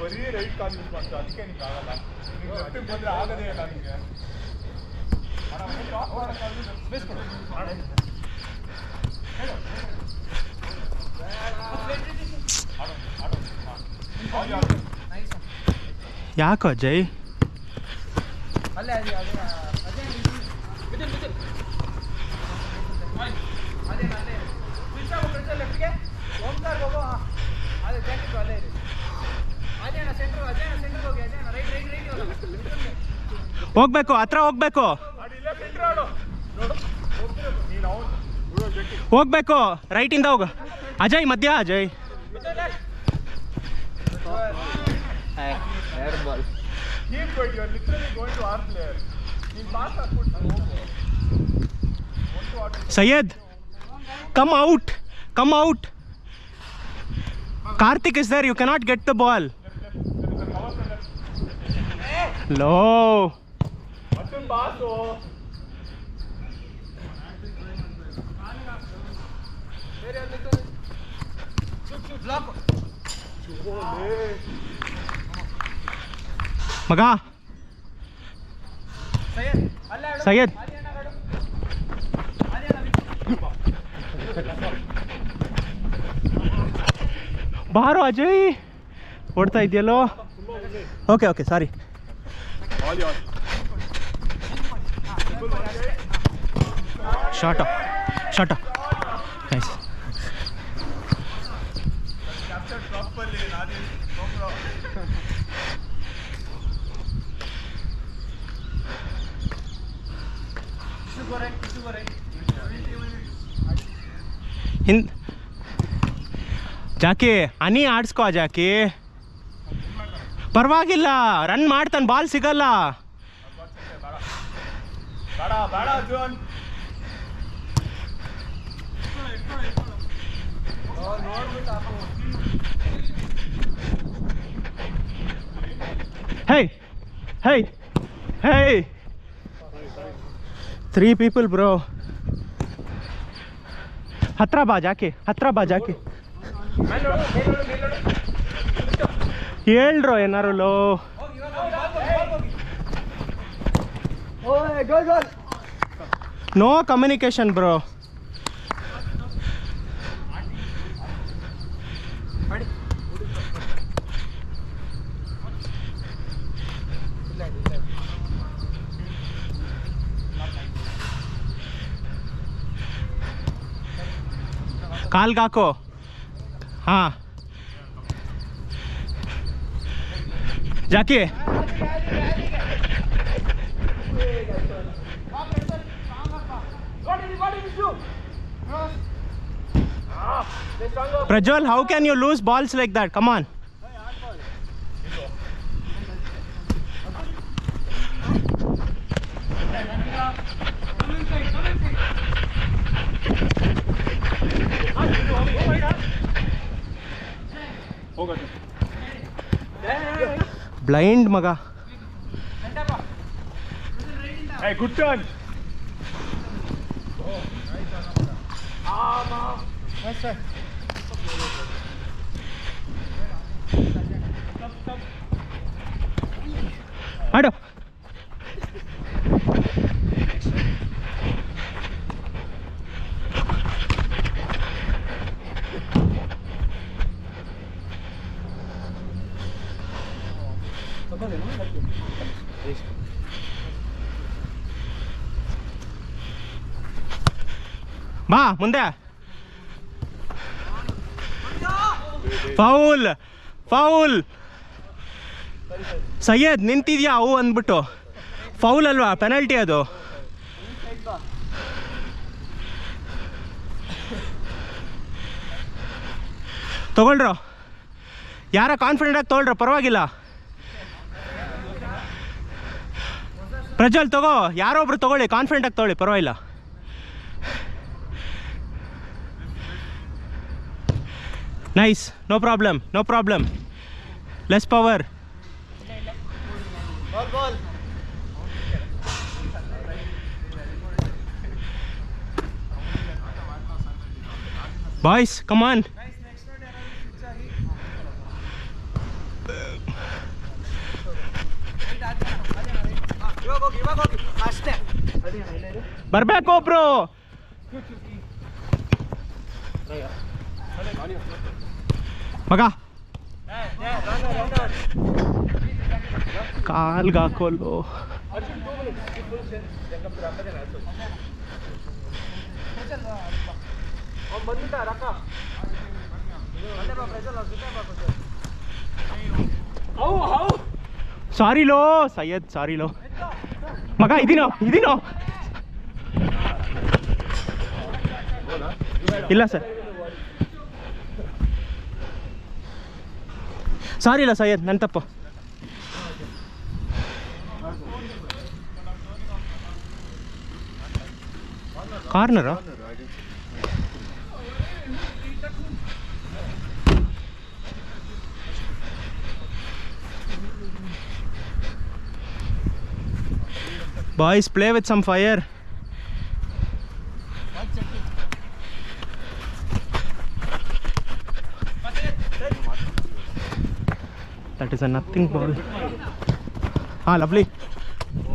ಬರೀ ರೈಟ್ ಕಾಲ್ ಯೂಸ್ ಮಾಡ್ತಾ, ಅದಕ್ಕೆ ನಿಂಗೆ ಆಗಲ್ಲ. ನಿಂಗೆ ಲೆಫ್ಟಿಗೆ ಬಂದರೆ ಆಗದೇ ಇಲ್ಲ ನಿಮಗೆ. ಯಾಕೋ ಅಜಯ್? ಹೋಗ್ಬೇಕು, ಹತ್ರ ಹೋಗ್ಬೇಕು, ಹೋಗ್ಬೇಕು. ರೈಟಿಂದ ಹೋಗು ಅಜಯ್, ಮಧ್ಯ Ajay. Keep going, you're literally going to our player. You pass or put Syed, come out, come out. Karthik is there, you cannot get the ball. Low. Achun pass ho. ಮಗ ಸೈಯದ್, ಬಾರೋ ಅಜಯ್. ಓಡ್ತಾ ಇದೆಯಲ್ಲೋ. Okay okay, sorry. Short short nice. ಹಿಂದ್ Jackie, ಹನಿ ಆಡಿಸ್ಕೋ Jackie, ಪರವಾಗಿಲ್ಲ. Run ಮಾಡ್ತಾನೆ, ball ಸಿಗಲ್ಲ. ಹೇ ಹೇ ಹೇ, 3 people ಬ್ರೋ. ಹತ್ರ ಬಾ ಜಾಕಿ, ಹತ್ರ ಬಾ ಜಾಕಿ. ಹೇಳ್ರೋ ಏನಾರು ಲೋ. No communication bro. ಕಾಲ್ಗೆ ಹಾಕೋ. ಹಾಂ Jackie, Prajwal, how can you lose balls like that? Come on. Blind maga. Hey, good turn. Nice try. ಆಡು. ಬಾ ಮುಂದೆ. Foul foul. ಸಯ್ಯದ್ ನಿಂತಿದ್ಯಾ ಅವು ಅಂದ್ಬಿಟ್ಟು. ಫೌಲ್ ಅಲ್ವಾ, ಪೆನಲ್ಟಿ ಅದು. ತಗೊಳ್ರೋ, ಯಾರ ಕಾನ್ಫಿಡೆಂಟ್ ಆಗಿ ತೊಗೊಳ್ರ, ಪರವಾಗಿಲ್ಲ. ಪ್ರಜ್ವಲ್ ತಗೋ, ಯಾರೋ ಒಬ್ರು ತಗೊಳ್ಳಿ, ಕಾನ್ಫಿಡೆಂಟ್ ಆಗಿ ತೊಗೊಳ್ಳಿ, ಪರವಾಗಿಲ್ಲ. Nice, no problem, no problem. Less power. Boys come on. ಬರ್ಬೇಕು ಒಬ್ರು. ಮಗ ಕಾಲ್ಗೆ ಹಾಕೋಲು. ಸಾರಿ ಲೋ ಸೈಯದ್, ಸಾರಿ ಲೋ ಮಗ. ಇದೀನೋ ಇಲ್ಲ ಸರ್, ಸಾರಿ ಇಲ್ಲ ಸೈಯದ್, ನನ್ನ ತಪ್ಪು. ಕಾರ್ನರಾ? Boys, play with some fire. That is a nothing ball. Ah, lovely.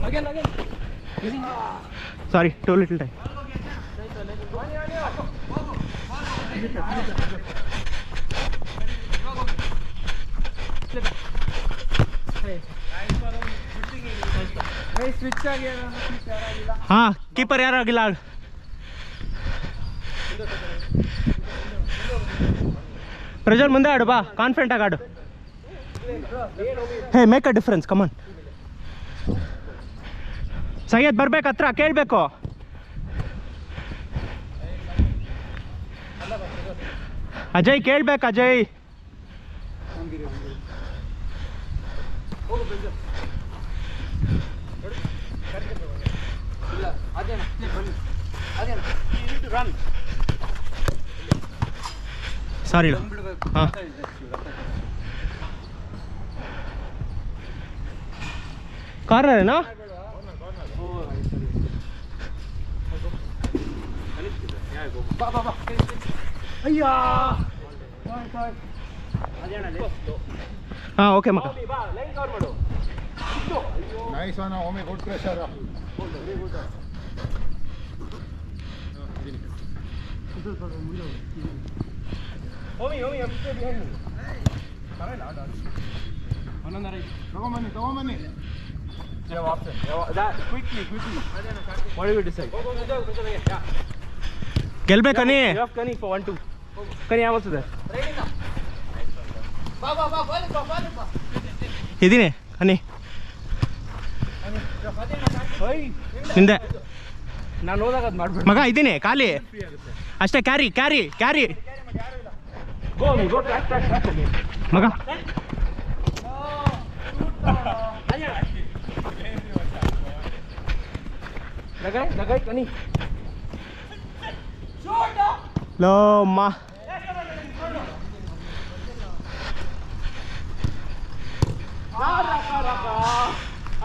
Again. Sorry, too little time. हाँ कीपर यार अगिला. ಪ್ರಜ್ವಲ್ ಮುಂದೆ ಆಡು, ಬಾ, ಕಾನ್ಫಿಡೆಂಟ್ ಆಗಿ ಆಡು. ಹೇ, ಮೇಕ್ ಅ ಡಿಫ್ರೆನ್ಸ್, ಕಮಾನ್. ಸೈಯದ್ ಬರ್ಬೇಕು, ಹತ್ರ ಕೇಳಬೇಕು. ಅಜಯ್ ಕೇಳ್ಬೇಕು, ಅಜಯ್. ಸಾರಿ ಹಾಂ, ಕಾರ್ನರೇನಾ? ಹಾಂ, ಓಕೆ ಮಗ. ನೈಸ್ ಅಣ್ಣ, ಒಮ್ಮೆ ಗುಡ್ ಪ್ರೆಷರ್. ತಗೊಂಬನ್ನಿ. ಗೆಲ್ಬೇಕನಿ. ಇದೀನಿ ಕನಿ, ನಿಂದೆ ನಾನು ಹೋದಾಗ ಅದು ಮಾಡ್ಬೇಡ ಮಗ. ಇದೀನಿ ಖಾಲಿ ಅಷ್ಟೇ. ಕ್ಯಾರಿ ಮಗ. ಲಗಾಯ್ ಕನಿ ಲೋ ಮಾ.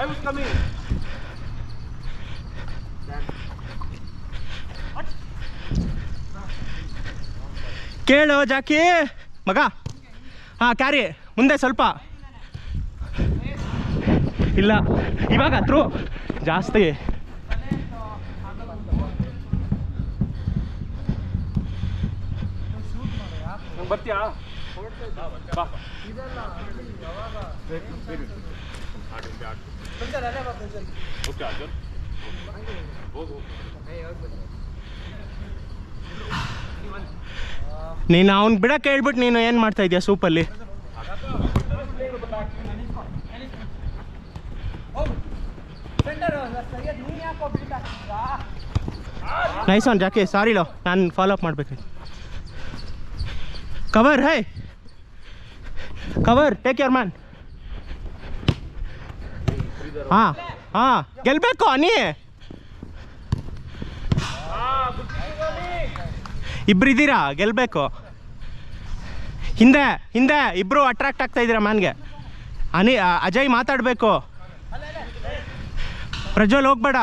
I was coming. ಕೇಳು ಜಾಕಿ ಮಗ. ಹಾಂ, ಕ್ಯಾರಿ ಮುಂದೆ ಸ್ವಲ್ಪ. ಇಲ್ಲ ಇವಾಗ ಥ್ರೂ ಜಾಸ್ತಿ. ಬರ್ತೀಯಾ? ಓಕೆ ಅರ್ಜುನ್ ಹೋಗು ನೀನು ಅವ್ನು ಬಿಡಕ್ಕೆ ಹೇಳ್ಬಿಟ್ಟು ನೀನು ಏನು ಮಾಡ್ತಾ ಇದೀಯ ಸೂಪಲ್ಲಿ? ನೈಸ್ ಆನ್ ಜಾಕಿ, ಸಾರಿ ಲೋ, ನಾನು ಫಾಲೋ ಅಪ್ ಮಾಡಬೇಕು. Cover high, cover, take your man. ಹಾಂ ಹಾಂ, ಗೆಲ್ಬೇಕು ನೀ. ಇಬ್ಬರಿದ್ದೀರಾ, ಗೆಲ್ಲಬೇಕು. ಹಿಂದೆ ಹಿಂದೆ ಇಬ್ಬರು ಅಟ್ರಾಕ್ಟ್ ಆಗ್ತಾ ಇದ್ದೀರಾ ಮ್ಯಾನ್ಗೆ. ಅಜಯ್ ಮಾತಾಡಬೇಕು. ಪ್ರಜ್ವಲ್ ಹೋಗ್ಬೇಡ.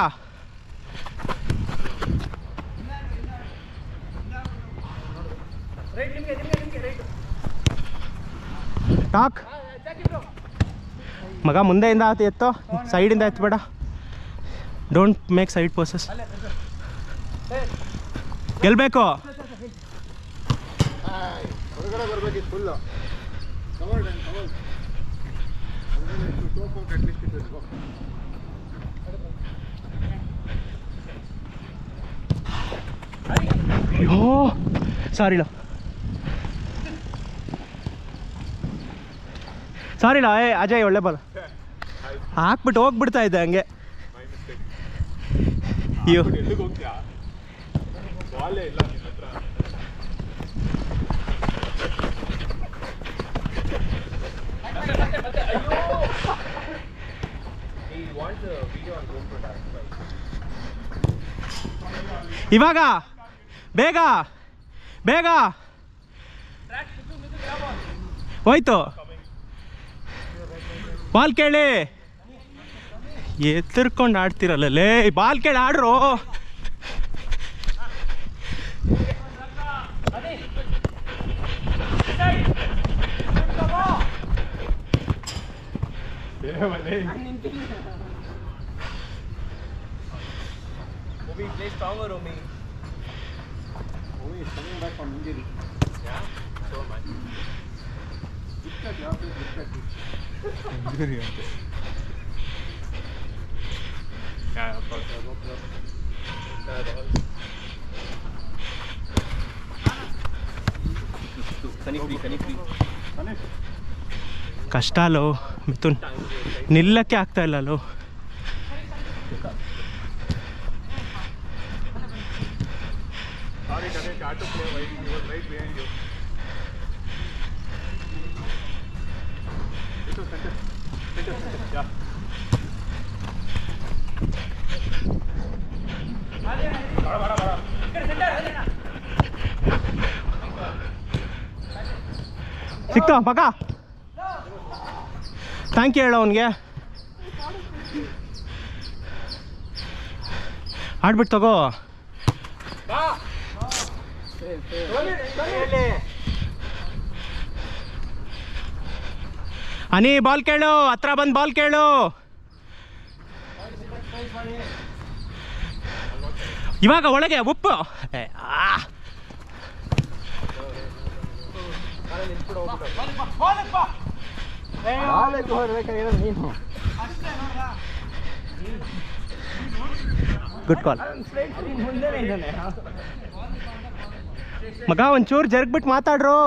ಟಾಕ್ ಮಗ, ಮುಂದೆಯಿಂದ ಎತ್ತೋ, ಸೈಡಿಂದ ಎತ್ತಬೇಡ. Don't make side passes. ಗೆಲ್ಲಬೇಕು. ಹೊರಗಡೆ ಬರ್ಬೇಕಿತ್ತು ಫುಲ್ಲು. ಅಯ್ಯೋ ಸಾರಿಲ್ಲ, ಸಾರಿಲ್ಲ. ಅಜಯ್ ಒಳ್ಳೆ ಬಾಲ್ ಹಾಕ್ಬಿಟ್ಟು ಹೋಗ್ಬಿಡ್ತಾ ಇದ್ದೆ ಹಂಗೆ. ಅಯ್ಯೋ ಎಲ್ಲಿಗೆ ಹೋಗ್ತೀಯಾ? ಬಾಲೇ ಇಲ್ಲ ನಿನ್ನ ಹತ್ರ. ಇವಾಗ ಬೇಗ ಬೇಗ ಹೋಯ್ತು. ಬಾಲ್ ಕೇಳಿ, ಎತ್ತರ್ಕೊಂಡು ಆಡ್ತಿರಲ್ಲ ಲೇ. ಬಾಲ್ ಕೇಳಿ order. Play stronger, Omi. Omi is coming back from injury. Yeah, so much. Look at your face, look at it. Injury ante. Yeah, of course. Sunny free. Finish. ಕಷ್ಟ ಅಲ್ಲೋ ಮಿಥುನ್, ನಿಲ್ಲಕ್ಕೆ ಆಗ್ತಾ ಇಲ್ಲ ಅಲ್ಲೋ. Sorry, Ganesh, I had to play wide. He was right behind you. This was center. Yeah. Bada. ಸಿಕ್ತಾ ಮಗ? Thank you ಹೇಳು ಅವನಿಗೆ. ಆಡ್ಬಿಟ್ಟು ತಗೋ. ಹನಿ ಬಾಲ್ ಕೇಳು, ಹತ್ರ ಬಂದು ಬಾಲ್ ಕೇಳು. ಇವಾಗ ಒಳಗೆ ಉಪ್ಪು. ಗುಡ್ ಕಾಲ್ ಮಗ. ಒಂಚೂರು ಜರುಗ್ಬಿಟ್ಟು ಮಾತಾಡ್ರು.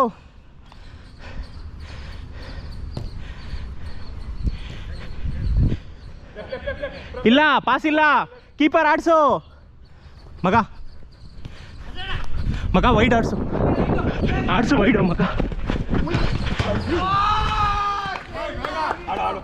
ಇಲ್ಲ ಪಾಸ್ ಇಲ್ಲ, ಕೀಪರ್ ಆಡ್ಸು ಮಗ. ವೈಡ್ ಆಡ್ಸು ವೈಡ್ ಮಗ. ಆಡು